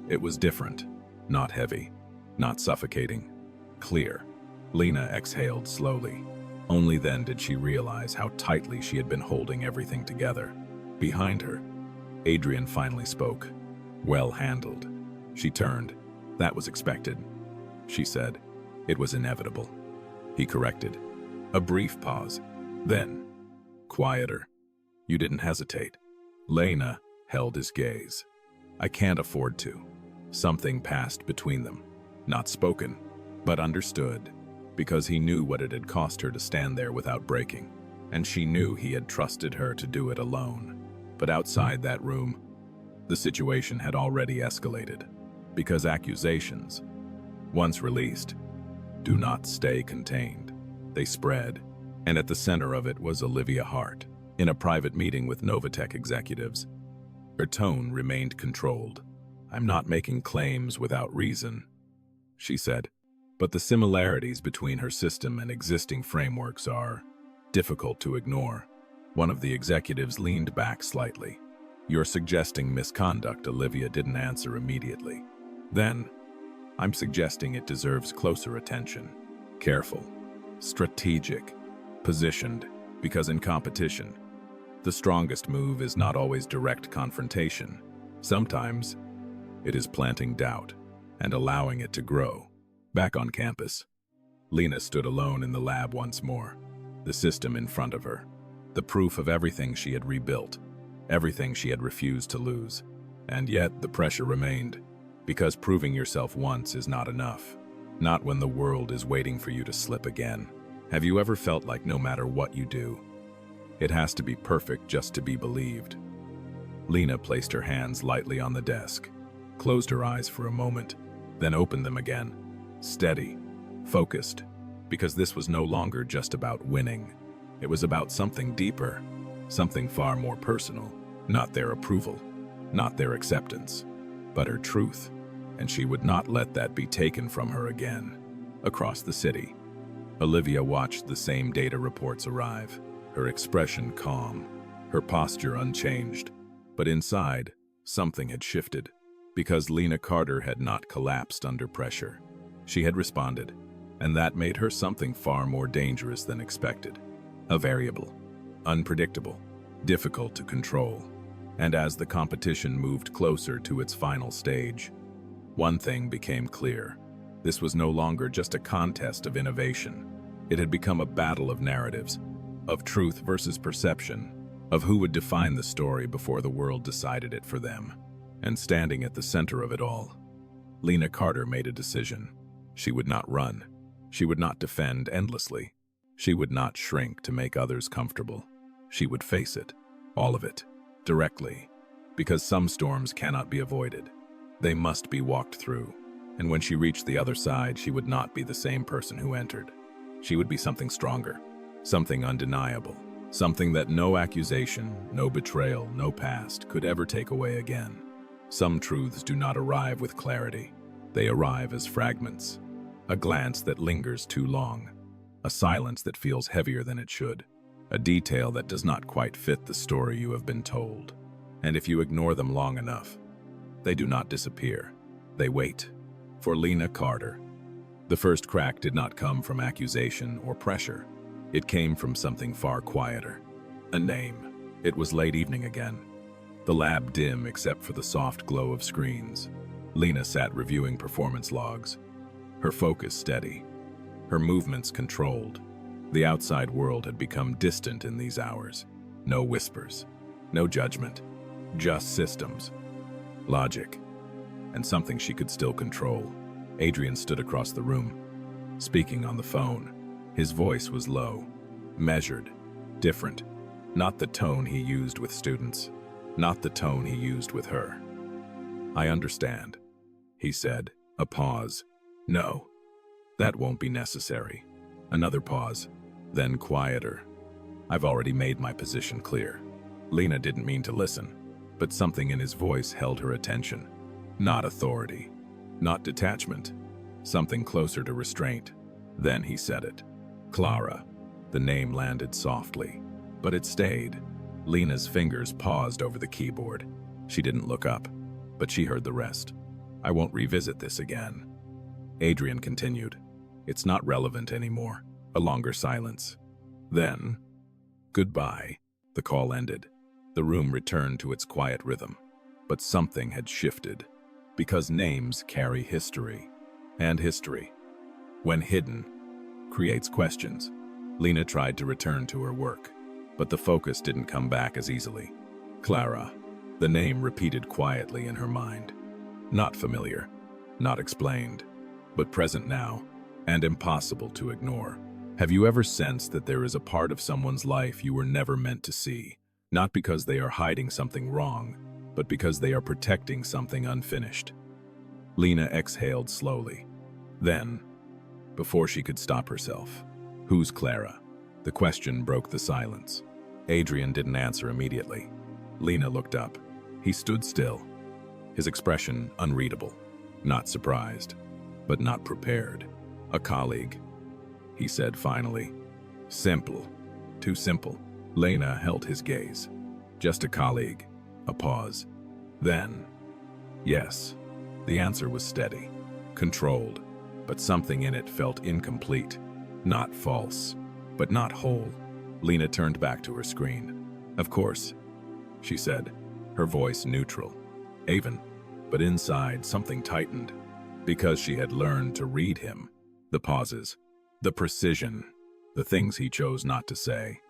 it was different. Not heavy. Not suffocating. Clear. Lena exhaled slowly. Only then did she realize how tightly she had been holding everything together. Behind her, Adrian finally spoke. "Well handled." She turned. "That was expected," she said. "It was inevitable." He corrected. A brief pause. Then, quieter. "You didn't hesitate." Lena held his gaze. "I can't afford to." Something passed between them. Not spoken, but understood. Because he knew what it had cost her to stand there without breaking. And she knew he had trusted her to do it alone. But outside that room, the situation had already escalated. Because accusations, once released, do not stay contained. They spread, and at the center of it was Olivia Hart, in a private meeting with Novatech executives. Her tone remained controlled. "I'm not making claims without reason," she said, "but the similarities between her system and existing frameworks are difficult to ignore." One of the executives leaned back slightly. "You're suggesting misconduct." Olivia didn't answer immediately. Then, "I'm suggesting it deserves closer attention. Careful, strategic, positioned, because in competition, the strongest move is not always direct confrontation. Sometimes, it is planting doubt and allowing it to grow." Back on campus, Lena stood alone in the lab once more, the system in front of her, the proof of everything she had rebuilt, everything she had refused to lose. And yet the pressure remained. Because proving yourself once is not enough. Not when the world is waiting for you to slip again. Have you ever felt like no matter what you do, it has to be perfect just to be believed? Lena placed her hands lightly on the desk, closed her eyes for a moment, then opened them again. Steady, focused, because this was no longer just about winning. It was about something deeper, something far more personal. Not their approval, not their acceptance, but her truth. And she would not let that be taken from her again. Across the city, Olivia watched the same data reports arrive, her expression calm, her posture unchanged. But inside, something had shifted, because Lena Carter had not collapsed under pressure. She had responded, and that made her something far more dangerous than expected. A variable, unpredictable, difficult to control. And as the competition moved closer to its final stage, one thing became clear. This was no longer just a contest of innovation. It had become a battle of narratives, of truth versus perception, of who would define the story before the world decided it for them. And standing at the center of it all, Lena Carter made a decision. She would not run. She would not defend endlessly. She would not shrink to make others comfortable. She would face it, all of it, directly, because some storms cannot be avoided. They must be walked through, and when she reached the other side, she would not be the same person who entered. She would be something stronger, something undeniable, something that no accusation, no betrayal, no past could ever take away again. Some truths do not arrive with clarity. They arrive as fragments, a glance that lingers too long, a silence that feels heavier than it should, a detail that does not quite fit the story you have been told. And if you ignore them long enough, they do not disappear. They wait. For Lena Carter, The first crack did not come from accusation or pressure. It came from something far quieter. A name. It was late evening again. The lab dim except for the soft glow of screens. Lena sat reviewing performance logs. Her focus steady. Her movements controlled. The outside world had become distant in these hours. No whispers. No judgment. Just systems. Logic. And something she could still control. Adrian stood across the room, speaking on the phone. His voice was low, measured, different. Not the tone he used with students, not the tone he used with her. "I understand," he said. A pause. "No, that won't be necessary." Another pause, then quieter. "I've already made my position clear." Lena didn't mean to listen, but something in his voice held her attention. Not authority, not detachment, something closer to restraint. Then he said it. Clara. The name landed softly, but it stayed. Lena's fingers paused over the keyboard. She didn't look up, but she heard the rest. "I won't revisit this again." Adrian continued. "It's not relevant anymore." A longer silence. Then, "Goodbye." The call ended. The room returned to its quiet rhythm. But something had shifted. Because names carry history. And history, when hidden, creates questions. Lena tried to return to her work, but the focus didn't come back as easily. Clara, the name repeated quietly in her mind. Not familiar, not explained, but present now, and impossible to ignore. Have you ever sensed that there is a part of someone's life you were never meant to see? Not because they are hiding something wrong, but because they are protecting something unfinished. Lena exhaled slowly. Then, before she could stop herself, "Who's Clara?" The question broke the silence. Adrian didn't answer immediately. Lena looked up. He stood still, his expression unreadable, not surprised, but not prepared. "A colleague," he said finally. "Simple. Too simple." Lena held his gaze. "Just a colleague." A pause. Then, "Yes." The answer was steady, controlled, but something in it felt incomplete. Not false, but not whole. Lena turned back to her screen. "Of course," she said, her voice neutral. Even, but inside something tightened, because she had learned to read him. The pauses, the precision, the things he chose not to say.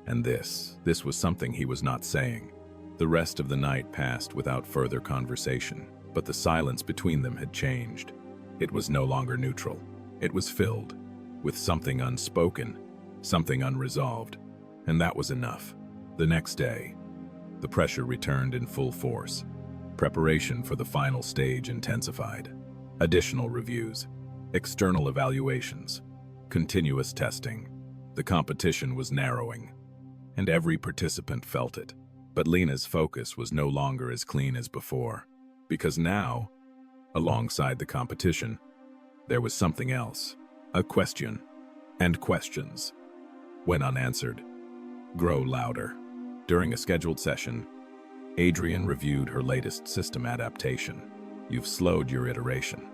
And this was something he was not saying. The rest of the night passed without further conversation, but the silence between them had changed. It was no longer neutral. It was filled with something unspoken, something unresolved, and that was enough. The next day, the pressure returned in full force. Preparation for the final stage intensified. Additional reviews, external evaluations, continuous testing. The competition was narrowing, and every participant felt it. But Lena's focus was no longer as clean as before, because now, alongside the competition, there was something else, a question, and questions, when unanswered, grow louder. During a scheduled session, Adrian reviewed her latest system adaptation. "You've slowed your iteration,"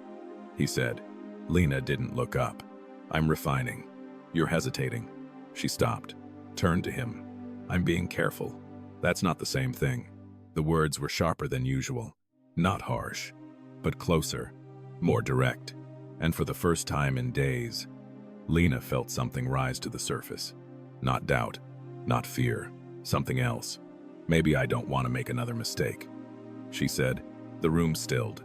he said. Lena didn't look up. "I'm refining." "You're hesitating." She stopped, turned to him. "I'm being careful." "That's not the same thing." The words were sharper than usual, not harsh, but closer, more direct. And for the first time in days, Lena felt something rise to the surface. Not doubt, not fear, something else. "Maybe I don't want to make another mistake," she said. The room stilled.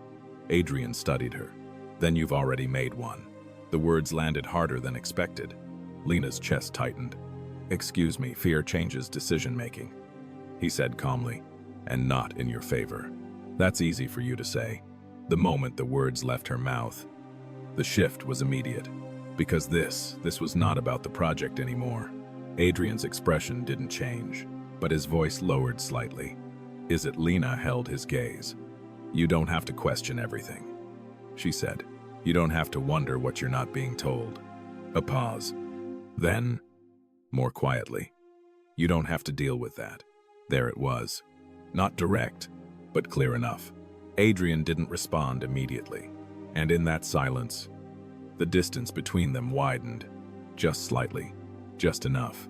Adrian studied her. "Then you've already made one." The words landed harder than expected. Lena's chest tightened. "Excuse me, fear changes decision-making," he said calmly, "and not in your favor." "That's easy for you to say." The moment the words left her mouth, the shift was immediate, because this was not about the project anymore. Adrian's expression didn't change, but his voice lowered slightly. "Is it?" Lena held his gaze. "You don't have to question everything," she said. "You don't have to wonder what you're not being told." A pause. Then, more quietly, "You don't have to deal with that." There it was. Not direct, but clear enough. Adrian didn't respond immediately, and in that silence, The distance between them widened, just slightly, just enough.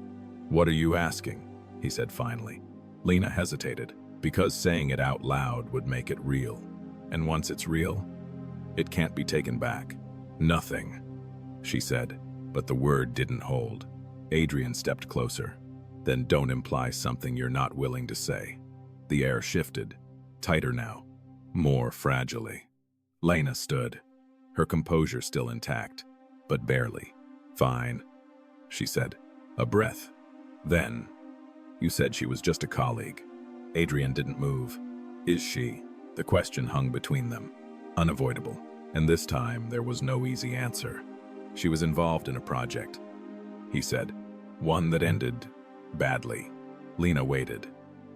"What are you asking?" he said finally. Lena hesitated, because saying it out loud would make it real. And once it's real, it can't be taken back. "Nothing," she said, but the word didn't hold. Adrian stepped closer. "Then don't imply something you're not willing to say." The air shifted, tighter now, more fragilely. Lena stood, her composure still intact, but barely. "Fine," she said. A breath. Then, "You said she was just a colleague." Adrian didn't move. "Is she?" The question hung between them, unavoidable, and this time there was no easy answer. "She was involved in a project," he said. "One that ended badly." Lena waited,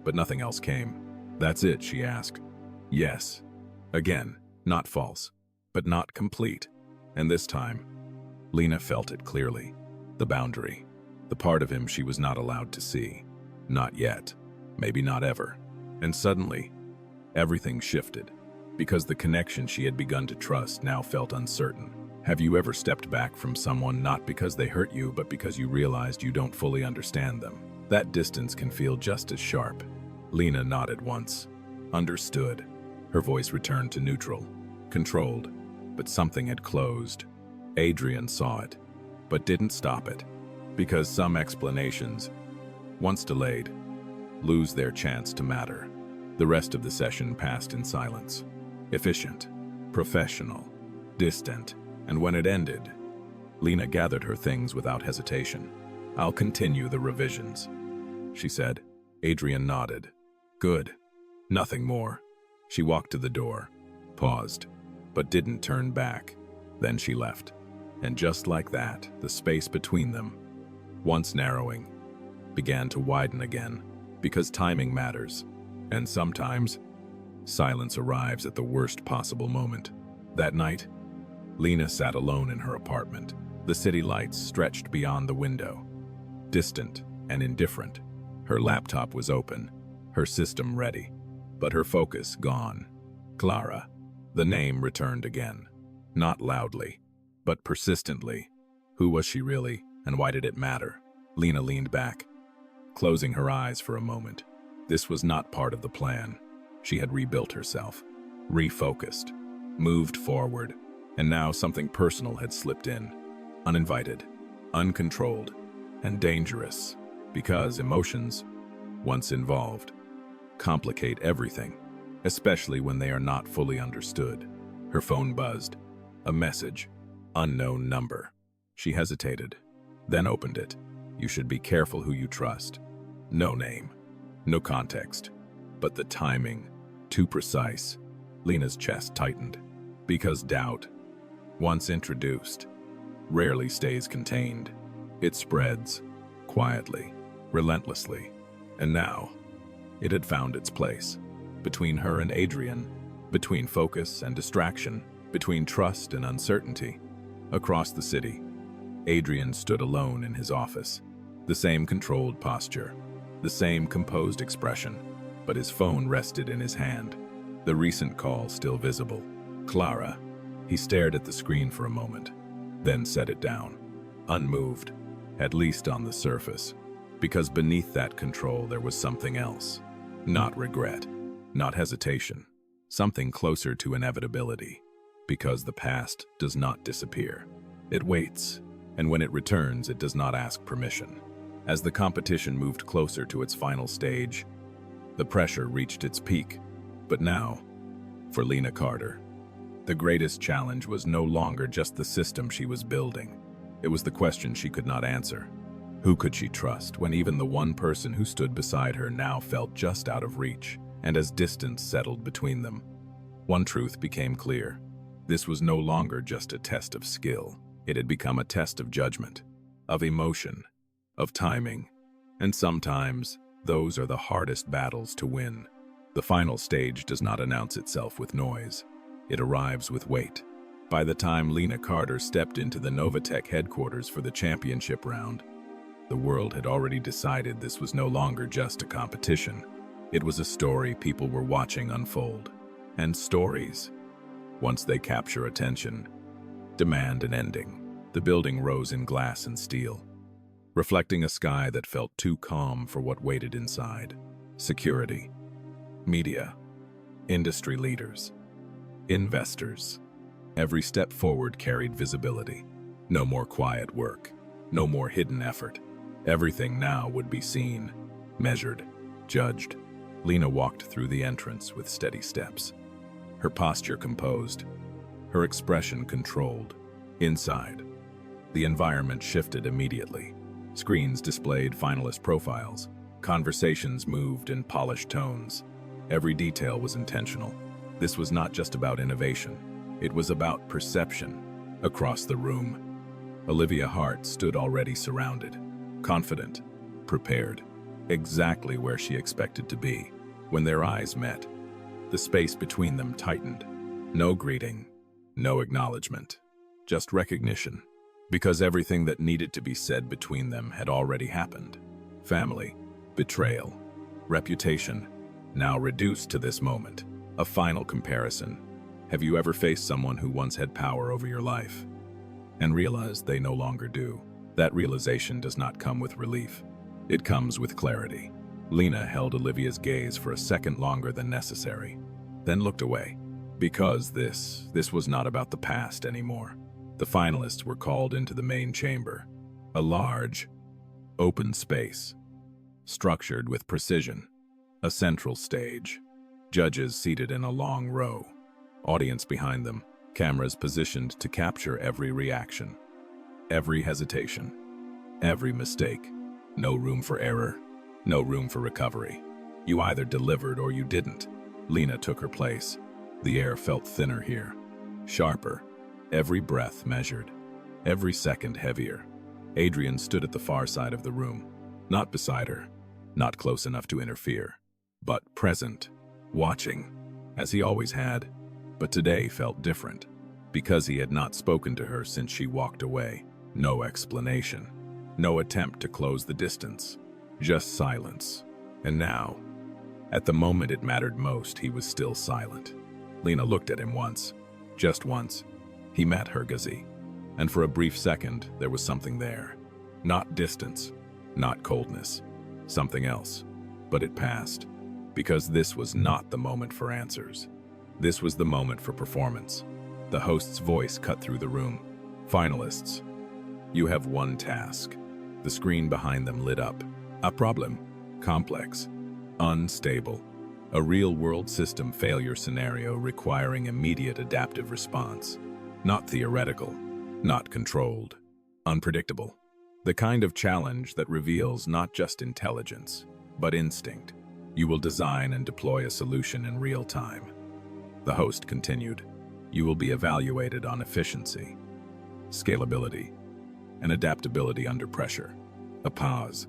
but nothing else came. "That's it?" she asked. "Yes." Again, not false, but not complete. And this time, Lena felt it clearly. The boundary. The part of him she was not allowed to see. Not yet. Maybe not ever. And suddenly, everything shifted, because the connection she had begun to trust now felt uncertain. Have you ever stepped back from someone not because they hurt you, but because you realized you don't fully understand them? That distance can feel just as sharp. Lena nodded once. Understood. Her voice returned to neutral, controlled, but something had closed. Adrian saw it, but didn't stop it, because some explanations, once delayed, lose their chance to matter. The rest of the session passed in silence. Efficient, professional, distant, and when it ended, Lena gathered her things without hesitation. "I'll continue the revisions," she said. Adrian nodded. "Good. Nothing more." She walked to the door, paused, but didn't turn back. Then she left. And just like that, the space between them, once narrowing, began to widen again, because timing matters. And sometimes, silence arrives at the worst possible moment. That night, Lena sat alone in her apartment. The city lights stretched beyond the window, distant and indifferent. Her laptop was open, her system ready, but her focus gone. Clara. The name returned again. Not loudly, but persistently. Who was she really, and why did it matter? Lena leaned back, closing her eyes for a moment. This was not part of the plan. She had rebuilt herself, refocused, moved forward, and now something personal had slipped in. Uninvited, uncontrolled, and dangerous, because emotions, once involved, complicate everything, especially when they are not fully understood. Her phone buzzed. A message. Unknown number. She hesitated, then opened it. You should be careful who you trust. No name, no context, but the timing, too precise. Lena's chest tightened, because doubt, once introduced, rarely stays contained. It spreads, quietly, relentlessly, and now, it had found its place. Between her and Adrian, between focus and distraction, between trust and uncertainty. Across the city, Adrian stood alone in his office. The same controlled posture, the same composed expression, but his phone rested in his hand, the recent call still visible. Clara. He stared at the screen for a moment, then set it down, unmoved, at least on the surface, because beneath that control there was something else. Not regret, not hesitation, something closer to inevitability, because the past does not disappear. It waits, and when it returns, it does not ask permission. As the competition moved closer to its final stage, the pressure reached its peak. But now, for Lena Carter, the greatest challenge was no longer just the system she was building. It was the question she could not answer. Who could she trust when even the one person who stood beside her now felt just out of reach? And as distance settled between them, one truth became clear. This was no longer just a test of skill. It had become a test of judgment, of emotion, of timing. And sometimes, those are the hardest battles to win. The final stage does not announce itself with noise. It arrives with weight. By the time Lena Carter stepped into the Novatech headquarters for the championship round, the world had already decided this was no longer just a competition. It was a story people were watching unfold. And stories, once they capture attention, Demand an ending. The building rose in glass and steel, reflecting a sky that felt too calm for what waited inside. Security, media, industry leaders, investors. Every step forward carried visibility. No more quiet work, no more hidden effort. Everything now would be seen, measured, judged. Lena walked through the entrance with steady steps, her posture composed, her expression controlled. Inside, the environment shifted immediately. Screens displayed finalist profiles. Conversations moved in polished tones. Every detail was intentional. This was not just about innovation. It was about perception. Across the room, Olivia Hart stood already surrounded, confident, prepared, exactly where she expected to be. When their eyes met, the space between them tightened. No greeting, no acknowledgement, just recognition. Because everything that needed to be said between them had already happened. Family, betrayal, reputation, now reduced to this moment. A final comparison. Have you ever faced someone who once had power over your life and realized they no longer do? That realization does not come with relief. It comes with clarity. Lena held Olivia's gaze for a second longer than necessary, then looked away. Because this was not about the past anymore. The finalists were called into the main chamber, a large, open space, structured with precision, a central stage, judges seated in a long row, audience behind them, cameras positioned to capture every reaction, every hesitation, every mistake. No room for error, no room for recovery. You either delivered or you didn't. Lena took her place. The air felt thinner here, sharper. Every breath measured, every second heavier. Adrian stood at the far side of the room, not beside her, not close enough to interfere, but present, watching, as he always had. But today felt different, because he had not spoken to her since she walked away. No explanation, no attempt to close the distance, just silence. And now, at the moment it mattered most, he was still silent. Lena looked at him once, just once. He met her gaze, and for a brief second, there was something there. Not distance, not coldness, something else. But it passed, because this was not the moment for answers. This was the moment for performance. The host's voice cut through the room. Finalists, you have one task. The screen behind them lit up. A problem, complex, unstable. A real-world system failure scenario requiring immediate adaptive response. Not theoretical, not controlled, unpredictable. The kind of challenge that reveals not just intelligence, but instinct. You will design and deploy a solution in real time. The host continued, you will be evaluated on efficiency, scalability, and adaptability under pressure. A pause.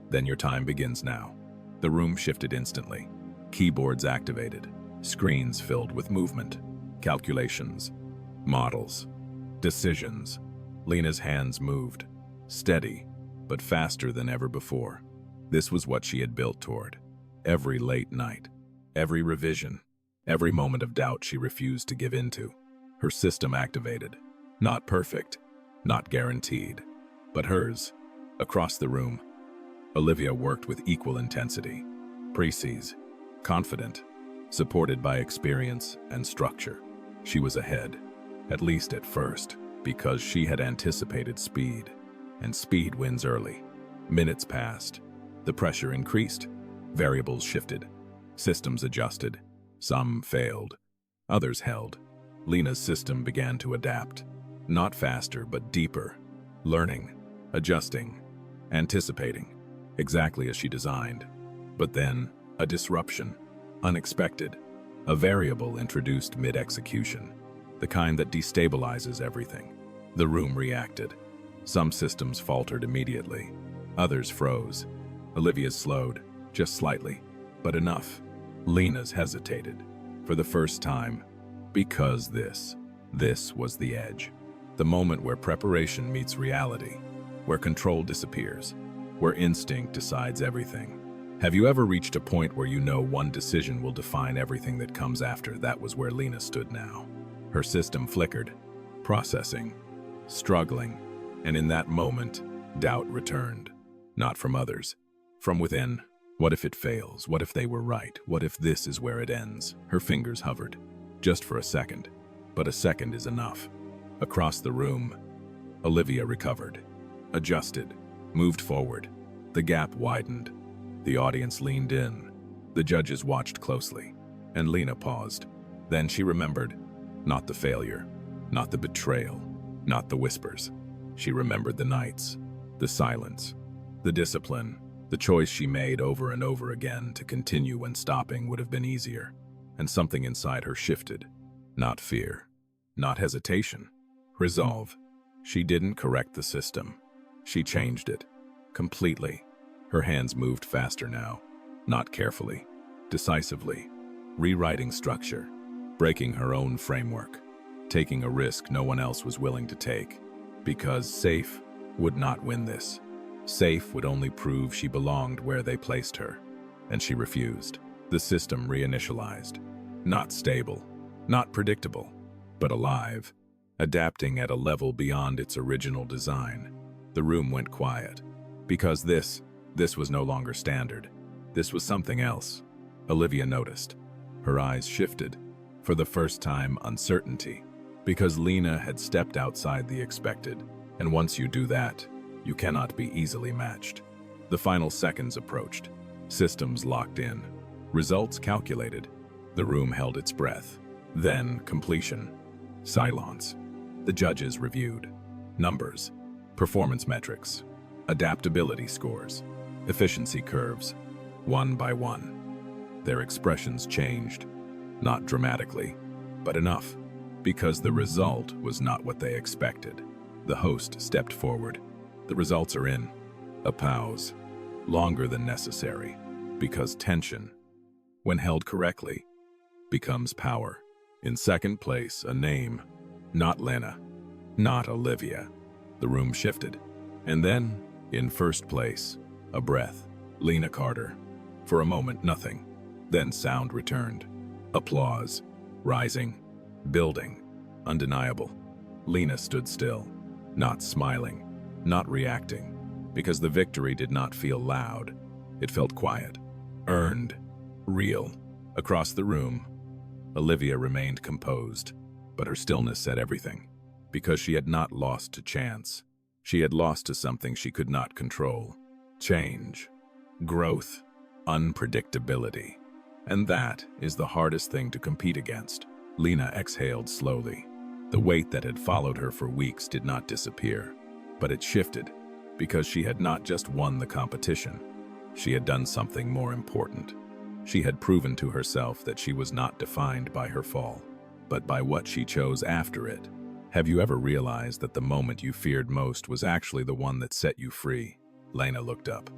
Then your time begins now. The room shifted instantly. Keyboards activated, screens filled with movement, calculations, models, decisions. Lena's hands moved, steady, but faster than ever before. This was what she had built toward. Every late night, every revision, every moment of doubt she refused to give into. Her system activated. Not perfect, not guaranteed, but hers. Across the room, Olivia worked with equal intensity, precise, confident, supported by experience and structure. She was ahead. At least at first, because she had anticipated speed, and speed wins early. Minutes passed. The pressure increased. Variables shifted. Systems adjusted. Some failed. Others held. Lena's system began to adapt. Not faster, but deeper. Learning, adjusting, anticipating, exactly as she designed. But then, a disruption. Unexpected. A variable introduced mid-execution. The kind that destabilizes everything. The room reacted. Some systems faltered immediately. Others froze. Olivia's slowed, just slightly, but enough. Lena's hesitated, for the first time, because this was the edge. The moment where preparation meets reality, where control disappears, where instinct decides everything. Have you ever reached a point where you know one decision will define everything that comes after? That was where Lena stood now. Her system flickered, processing, struggling, and in that moment, doubt returned. Not from others, from within. What if it fails? What if they were right? What if this is where it ends? Her fingers hovered, just for a second. But a second is enough. Across the room, Olivia recovered, adjusted, moved forward. The gap widened. The audience leaned in. The judges watched closely, and Lena paused. Then she remembered, not the failure, not the betrayal, not the whispers. She remembered the nights, the silence, the discipline, the choice she made over and over again to continue when stopping would have been easier. And something inside her shifted. Not fear, not hesitation, resolve. She didn't correct the system. She changed it, completely. Her hands moved faster now, not carefully, decisively, rewriting structure, breaking her own framework, taking a risk no one else was willing to take, because safe would not win this. Safe would only prove she belonged where they placed her, and she refused. The system reinitialized, not stable, not predictable, but alive, adapting at a level beyond its original design. The room went quiet, because this was no longer standard. This was something else. Olivia noticed. Her eyes shifted. For the first time, uncertainty, because Lena had stepped outside the expected, and once you do that, you cannot be easily matched. The final seconds approached. Systems locked in. Results calculated. The room held its breath. Then completion. Silence. The judges reviewed. Numbers. Performance metrics. Adaptability scores. Efficiency curves. One by one. Their expressions changed. Not dramatically, but enough. Because the result was not what they expected. The host stepped forward. The results are in. A pause. Longer than necessary. Because tension, when held correctly, becomes power. In second place, a name. Not Lena. Not Olivia. The room shifted. And then, in first place, a breath. Lena Carter. For a moment, nothing. Then sound returned. Applause. Rising. Building. Undeniable. Lena stood still. Not smiling. Not reacting. Because the victory did not feel loud. It felt quiet. Earned. Real. Across the room, Olivia remained composed, but her stillness said everything. Because she had not lost to chance. She had lost to something she could not control. Change. Growth. Unpredictability. And that is the hardest thing to compete against. Lena exhaled slowly. The weight that had followed her for weeks did not disappear, but it shifted, because she had not just won the competition. She had done something more important. She had proven to herself that she was not defined by her fall, but by what she chose after it. Have you ever realized that the moment you feared most was actually the one that set you free? Lena looked up.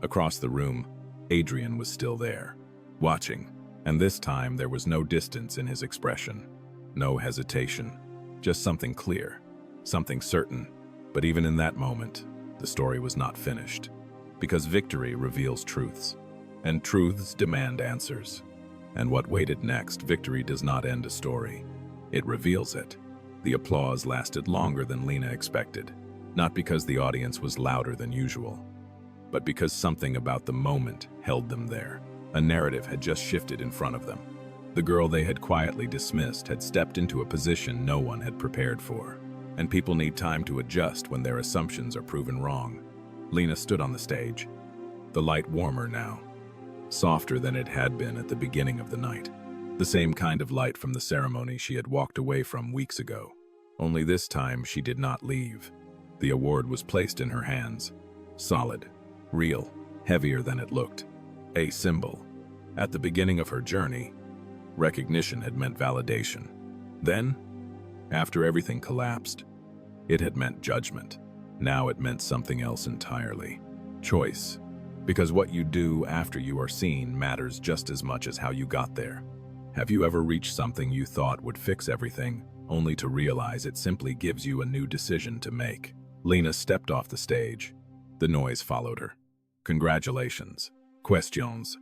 Across the room, Adrian was still there, watching, and this time there was no distance in his expression, no hesitation, just something clear, something certain. But even in that moment, the story was not finished, because victory reveals truths, and truths demand answers. And what waited next, victory does not end a story. It reveals it. The applause lasted longer than Lena expected, not because the audience was louder than usual, but because something about the moment held them there. A narrative had just shifted in front of them. The girl they had quietly dismissed had stepped into a position no one had prepared for. And people need time to adjust when their assumptions are proven wrong. Lena stood on the stage, the light warmer now, softer than it had been at the beginning of the night. The same kind of light from the ceremony she had walked away from weeks ago. Only this time she did not leave. The award was placed in her hands. Solid, real, heavier than it looked. A symbol. At the beginning of her journey, recognition had meant validation. Then, after everything collapsed, it had meant judgment. Now it meant something else entirely. Choice. Because what you do after you are seen matters just as much as how you got there. Have you ever reached something you thought would fix everything, only to realize it simply gives you a new decision to make? Lena stepped off the stage. The noise followed her. Congratulations. Questions.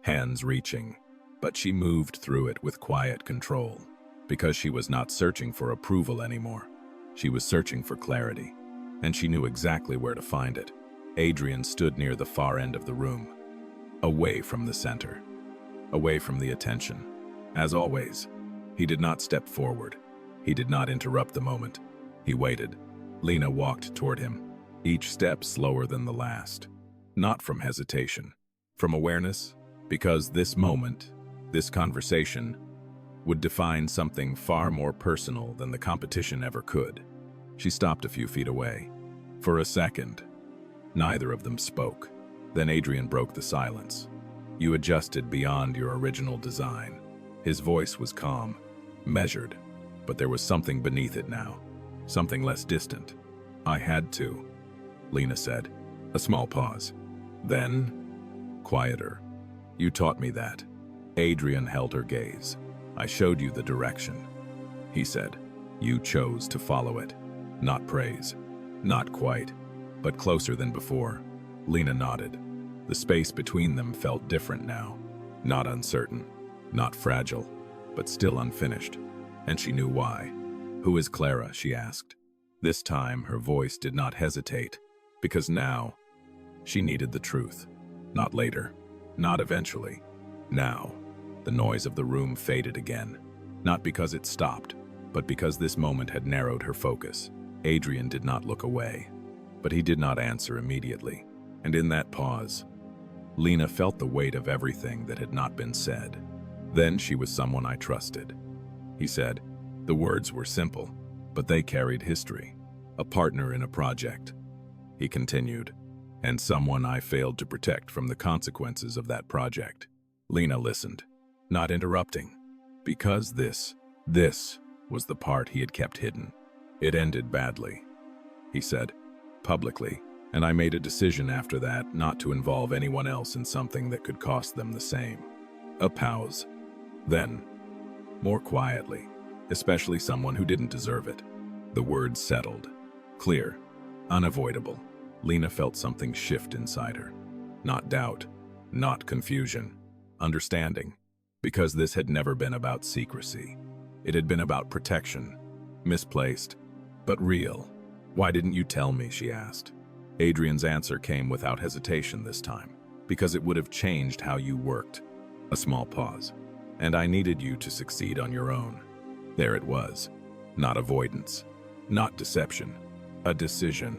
Hands reaching. But she moved through it with quiet control, because she was not searching for approval anymore. She was searching for clarity, and she knew exactly where to find it. Adrian stood near the far end of the room, away from the center, away from the attention. As always, he did not step forward. He did not interrupt the moment. He waited. Lena walked toward him, each step slower than the last. Not from hesitation, from awareness, because this moment, this conversation, would define something far more personal than the competition ever could. She stopped a few feet away. For a second, neither of them spoke. Then Adrian broke the silence. You adjusted beyond your original design. His voice was calm, measured, but there was something beneath it now, something less distant. I had to, Lena said. A small pause. Then, quieter. You taught me that. Adrian held her gaze. I showed you the direction. He said. You chose to follow it. Not praise. Not quite, but closer than before. Lena nodded. The space between them felt different now. Not uncertain, not fragile, but still unfinished. And she knew why. Who is Clara? She asked. This time her voice did not hesitate, because now she needed the truth. Not later, not eventually. Now, the noise of the room faded again, not because it stopped, but because this moment had narrowed her focus. Adrian did not look away, but he did not answer immediately. And in that pause, Lena felt the weight of everything that had not been said. Then she was someone I trusted, he said. The words were simple, but they carried history. A partner in a project, he continued, and someone I failed to protect from the consequences of that project. Lena listened, not interrupting, because this was the part he had kept hidden. It ended badly, he said, publicly, and I made a decision after that not to involve anyone else in something that could cost them the same. A pause. Then, more quietly, especially someone who didn't deserve it. The words settled. Clear. Unavoidable. Lena felt something shift inside her. Not doubt. Not confusion. Understanding. Because this had never been about secrecy. It had been about protection. Misplaced, but real. Why didn't you tell me? She asked. Adrian's answer came without hesitation this time. Because it would have changed how you worked. A small pause. And I needed you to succeed on your own. There it was. Not avoidance. Not deception. A decision.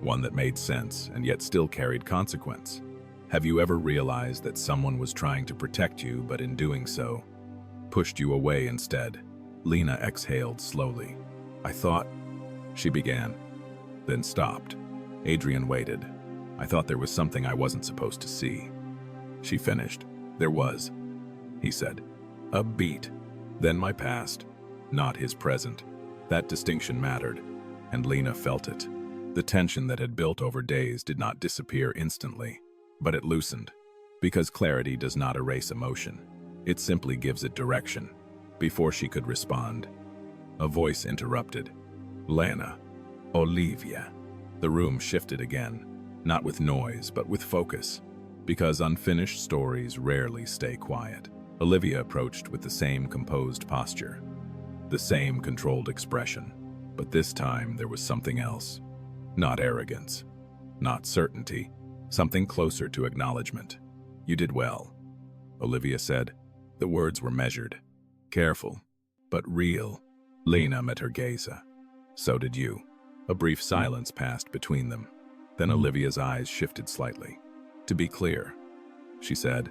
One that made sense and yet still carried consequence. Have you ever realized that someone was trying to protect you, but in doing so, pushed you away instead? Lena exhaled slowly. I thought, she began, then stopped. Adrian waited. I thought there was something I wasn't supposed to see. She finished. There was, he said. A beat. Then my past, not his present. That distinction mattered, and Lena felt it. The tension that had built over days did not disappear instantly, but it loosened. Because clarity does not erase emotion. It simply gives it direction. Before she could respond, a voice interrupted. Lena. Olivia. The room shifted again, not with noise, but with focus. Because unfinished stories rarely stay quiet. Olivia approached with the same composed posture, the same controlled expression. But this time there was something else. Not arrogance, not certainty, something closer to acknowledgement. You did well, Olivia said. The words were measured, careful, but real. Lena met her gaze. So did you. A brief silence passed between them. Then Olivia's eyes shifted slightly. To be clear, she said,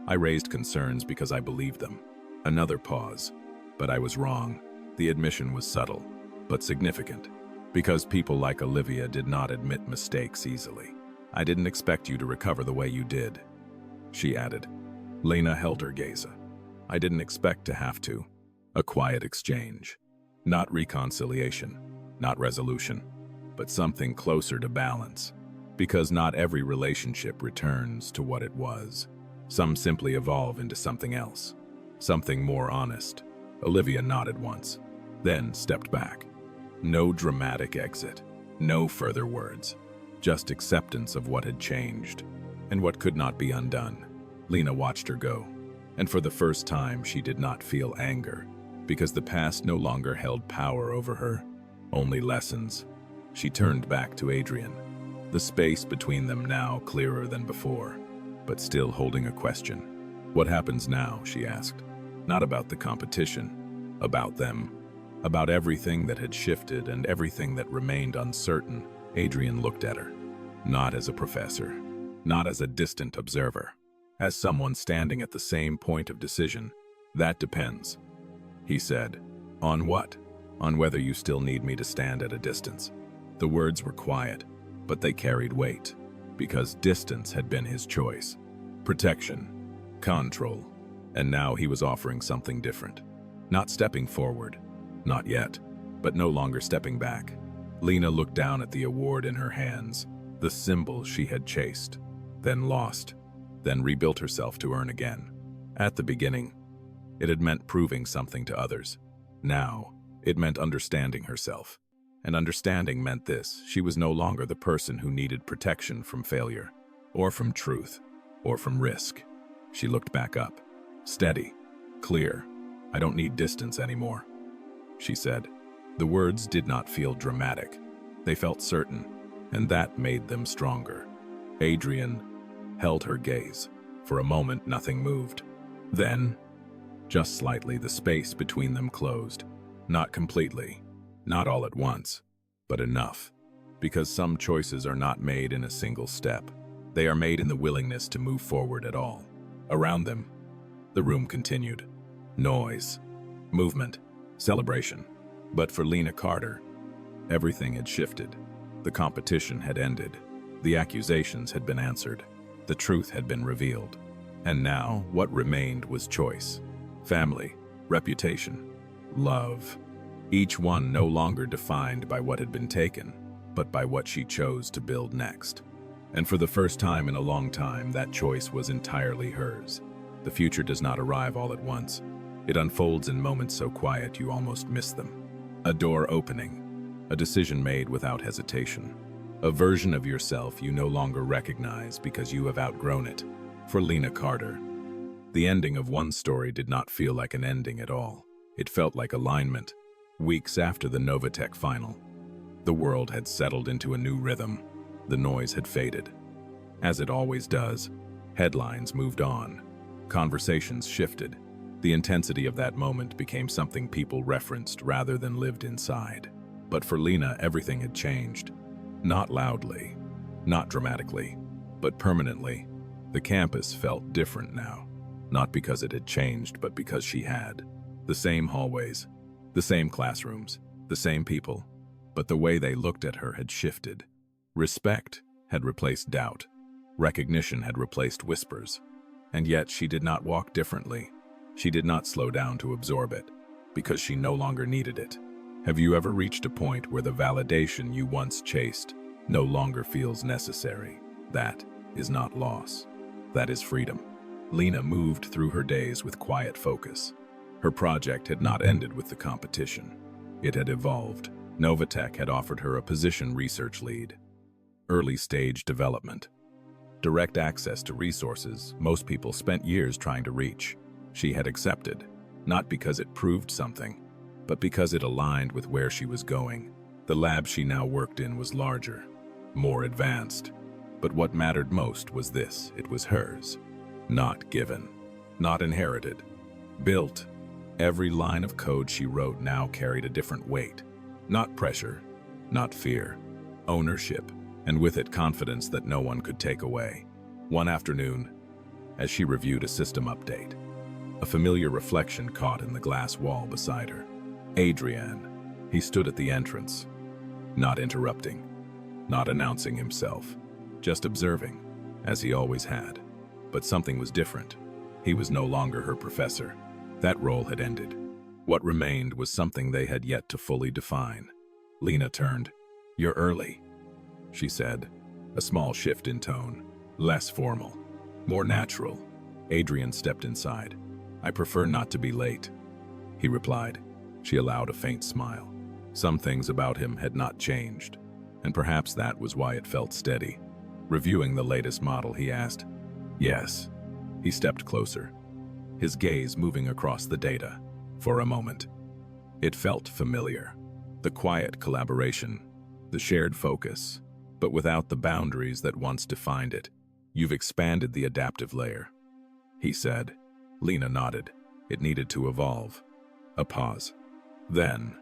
I raised concerns because I believed them. Another pause, but I was wrong. The admission was subtle, but significant. Because people like Olivia did not admit mistakes easily. I didn't expect you to recover the way you did, she added. Lena held her gaze. I didn't expect to have to. A quiet exchange. Not reconciliation, not resolution, but something closer to balance. Because not every relationship returns to what it was. Some simply evolve into something else. Something more honest. Olivia nodded once, then stepped back. No dramatic exit. No further words. Just acceptance of what had changed and what could not be undone. Lena watched her go, and for the first time she did not feel anger, because the past no longer held power over her. only lessons. She turned back to Adrian, the space between them now clearer than before, but still holding a question. "What happens now?" she asked. Not about the competition, about them, about everything that had shifted and everything that remained uncertain. Adrian looked at her, not as a professor, not as a distant observer, as someone standing at the same point of decision. "That depends," he said. "On what?" "On whether you still need me to stand at a distance." The words were quiet, but they carried weight, because distance had been his choice. Protection, control, and now he was offering something different. Not stepping forward, not yet, but no longer stepping back. Lena looked down at the award in her hands, the symbol she had chased, then lost, then rebuilt herself to earn again. At the beginning, it had meant proving something to others. Now, it meant understanding herself. And understanding meant this: she was no longer the person who needed protection from failure, or from truth, or from risk. She looked back up. Steady, clear. "I don't need distance anymore," she said. The words did not feel dramatic. They felt certain, and that made them stronger. Adrian held her gaze. For a moment, nothing moved. Then, just slightly, the space between them closed. Not completely, not all at once, but enough. Because some choices are not made in a single step. They are made in the willingness to move forward at all. Around them, the room continued. Noise, movement, celebration. But for Lena Carter, everything had shifted. The competition had ended. The accusations had been answered. The truth had been revealed. And now, what remained was choice. Family, reputation, love. Each one no longer defined by what had been taken, but by what she chose to build next. And for the first time in a long time, that choice was entirely hers. The future does not arrive all at once. It unfolds in moments so quiet you almost miss them. A door opening, a decision made without hesitation, a version of yourself you no longer recognize because you have outgrown it. For Lena Carter, the ending of one story did not feel like an ending at all. It felt like alignment. Weeks after the Novatech final, the world had settled into a new rhythm. The noise had faded. As it always does, headlines moved on. Conversations shifted. The intensity of that moment became something people referenced rather than lived inside. But for Lena, everything had changed. Not loudly, not dramatically, but permanently. The campus felt different now. Not because it had changed, but because she had. The same hallways, the same classrooms, the same people. But the way they looked at her had shifted. Respect had replaced doubt. Recognition had replaced whispers. And yet she did not walk differently. She did not slow down to absorb it, because she no longer needed it. Have you ever reached a point where the validation you once chased no longer feels necessary? That is not loss. That is freedom. Lena moved through her days with quiet focus. Her project had not ended with the competition. It had evolved. Novatech had offered her a position research lead, early-stage development, direct access to resources most people spent years trying to reach. She had accepted, not because it proved something, but because it aligned with where she was going. The lab she now worked in was larger, more advanced. But what mattered most was this: it was hers. Not given, not inherited, built. Every line of code she wrote now carried a different weight. Not pressure, not fear, ownership, and with it confidence that no one could take away. One afternoon, as she reviewed a system update, a familiar reflection caught in the glass wall beside her. Adrian. He stood at the entrance, not interrupting, not announcing himself, just observing, as he always had. But something was different. He was no longer her professor. That role had ended. What remained was something they had yet to fully define. Lena turned. "You're early," she said, a small shift in tone, less formal, more natural. Adrian stepped inside. "I prefer not to be late," he replied. She allowed a faint smile. Some things about him had not changed, and perhaps that was why it felt steady. Reviewing the latest model, he asked. "Yes." He stepped closer, his gaze moving across the data. For a moment, it felt familiar. The quiet collaboration, the shared focus, but without the boundaries that once defined it. You've expanded the adaptive layer, he said. Lena nodded. It needed to evolve. A pause. Then,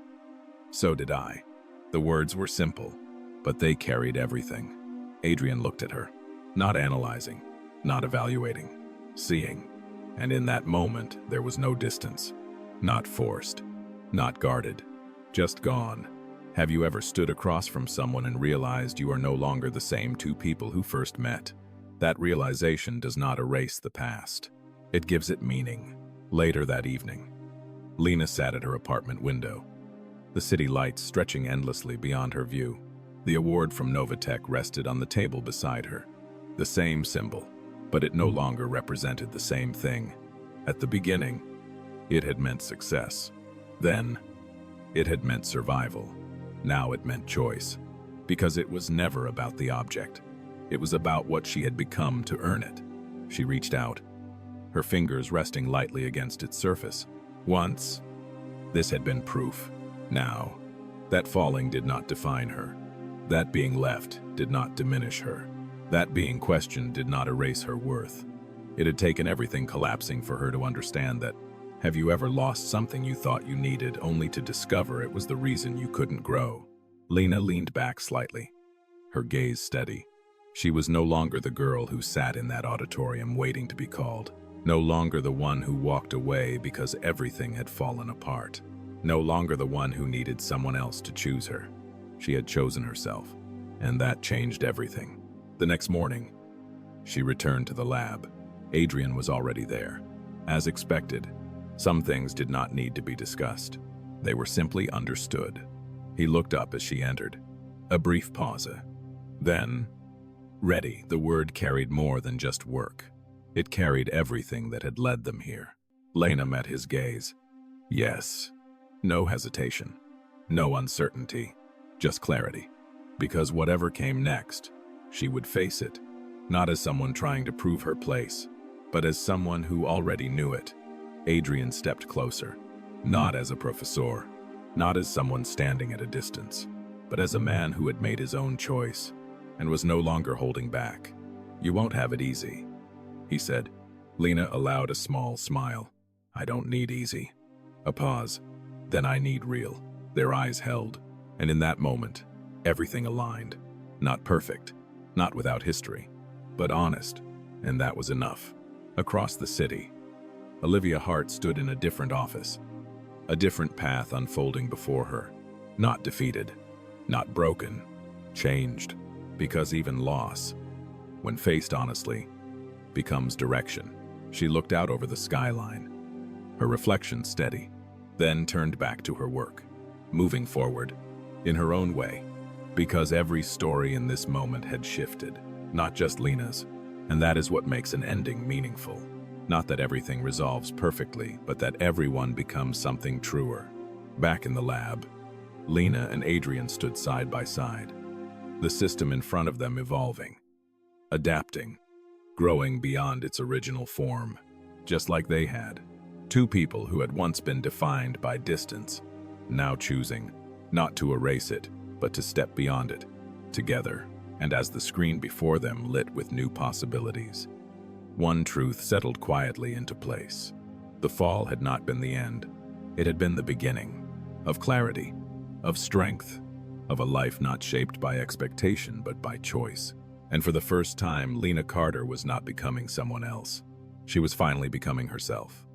so did I. The words were simple, but they carried everything. Adrian looked at her, not analyzing, not evaluating, seeing. And in that moment, there was no distance. Not forced, not guarded, just gone. Have you ever stood across from someone and realized you are no longer the same two people who first met? That realization does not erase the past. It gives it meaning. Later that evening, Lena sat at her apartment window, the city lights stretching endlessly beyond her view. The award from Novatech rested on the table beside her. The same symbol, but it no longer represented the same thing. At the beginning, it had meant success. Then, it had meant survival. Now it meant choice, because it was never about the object. It was about what she had become to earn it. She reached out, her fingers resting lightly against its surface. Once, this had been proof. Now, that falling did not define her. That being left did not diminish her. That being questioned did not erase her worth. It had taken everything collapsing for her to understand that. Have you ever lost something you thought you needed only to discover it was the reason you couldn't grow? Lena leaned back slightly, her gaze steady. She was no longer the girl who sat in that auditorium waiting to be called. No longer the one who walked away because everything had fallen apart. No longer the one who needed someone else to choose her. She had chosen herself, and that changed everything. The next morning, she returned to the lab. Adrian was already there. As expected, some things did not need to be discussed. They were simply understood. He looked up as she entered. A brief pause. Then, ready, the word carried more than just work. It carried everything that had led them here. Lena met his gaze. Yes. No hesitation. No uncertainty. Just clarity. Because whatever came next, she would face it. Not as someone trying to prove her place, but as someone who already knew it. Adrian stepped closer. Not as a professor. Not as someone standing at a distance, but as a man who had made his own choice and was no longer holding back. You won't have it easy, he said. Lena allowed a small smile. I don't need easy. A pause. Then I need real. Their eyes held, and in that moment, everything aligned. Not perfect, not without history, but honest, and that was enough. Across the city, Olivia Hart stood in a different office, a different path unfolding before her. Not defeated, not broken, changed, because even loss, when faced honestly, becomes direction. She looked out over the skyline, her reflection steady, then turned back to her work, moving forward, in her own way, because every story in this moment had shifted, not just Lena's, and that is what makes an ending meaningful. Not that everything resolves perfectly, but that everyone becomes something truer. Back in the lab, Lena and Adrian stood side by side, the system in front of them evolving, adapting, growing beyond its original form, just like they had. Two people who had once been defined by distance, now choosing not to erase it, but to step beyond it, together, and as the screen before them lit with new possibilities. One truth settled quietly into place. The fall had not been the end. It had been the beginning of clarity, of strength, of a life not shaped by expectation but by choice. And for the first time, Lena Carter was not becoming someone else. She was finally becoming herself.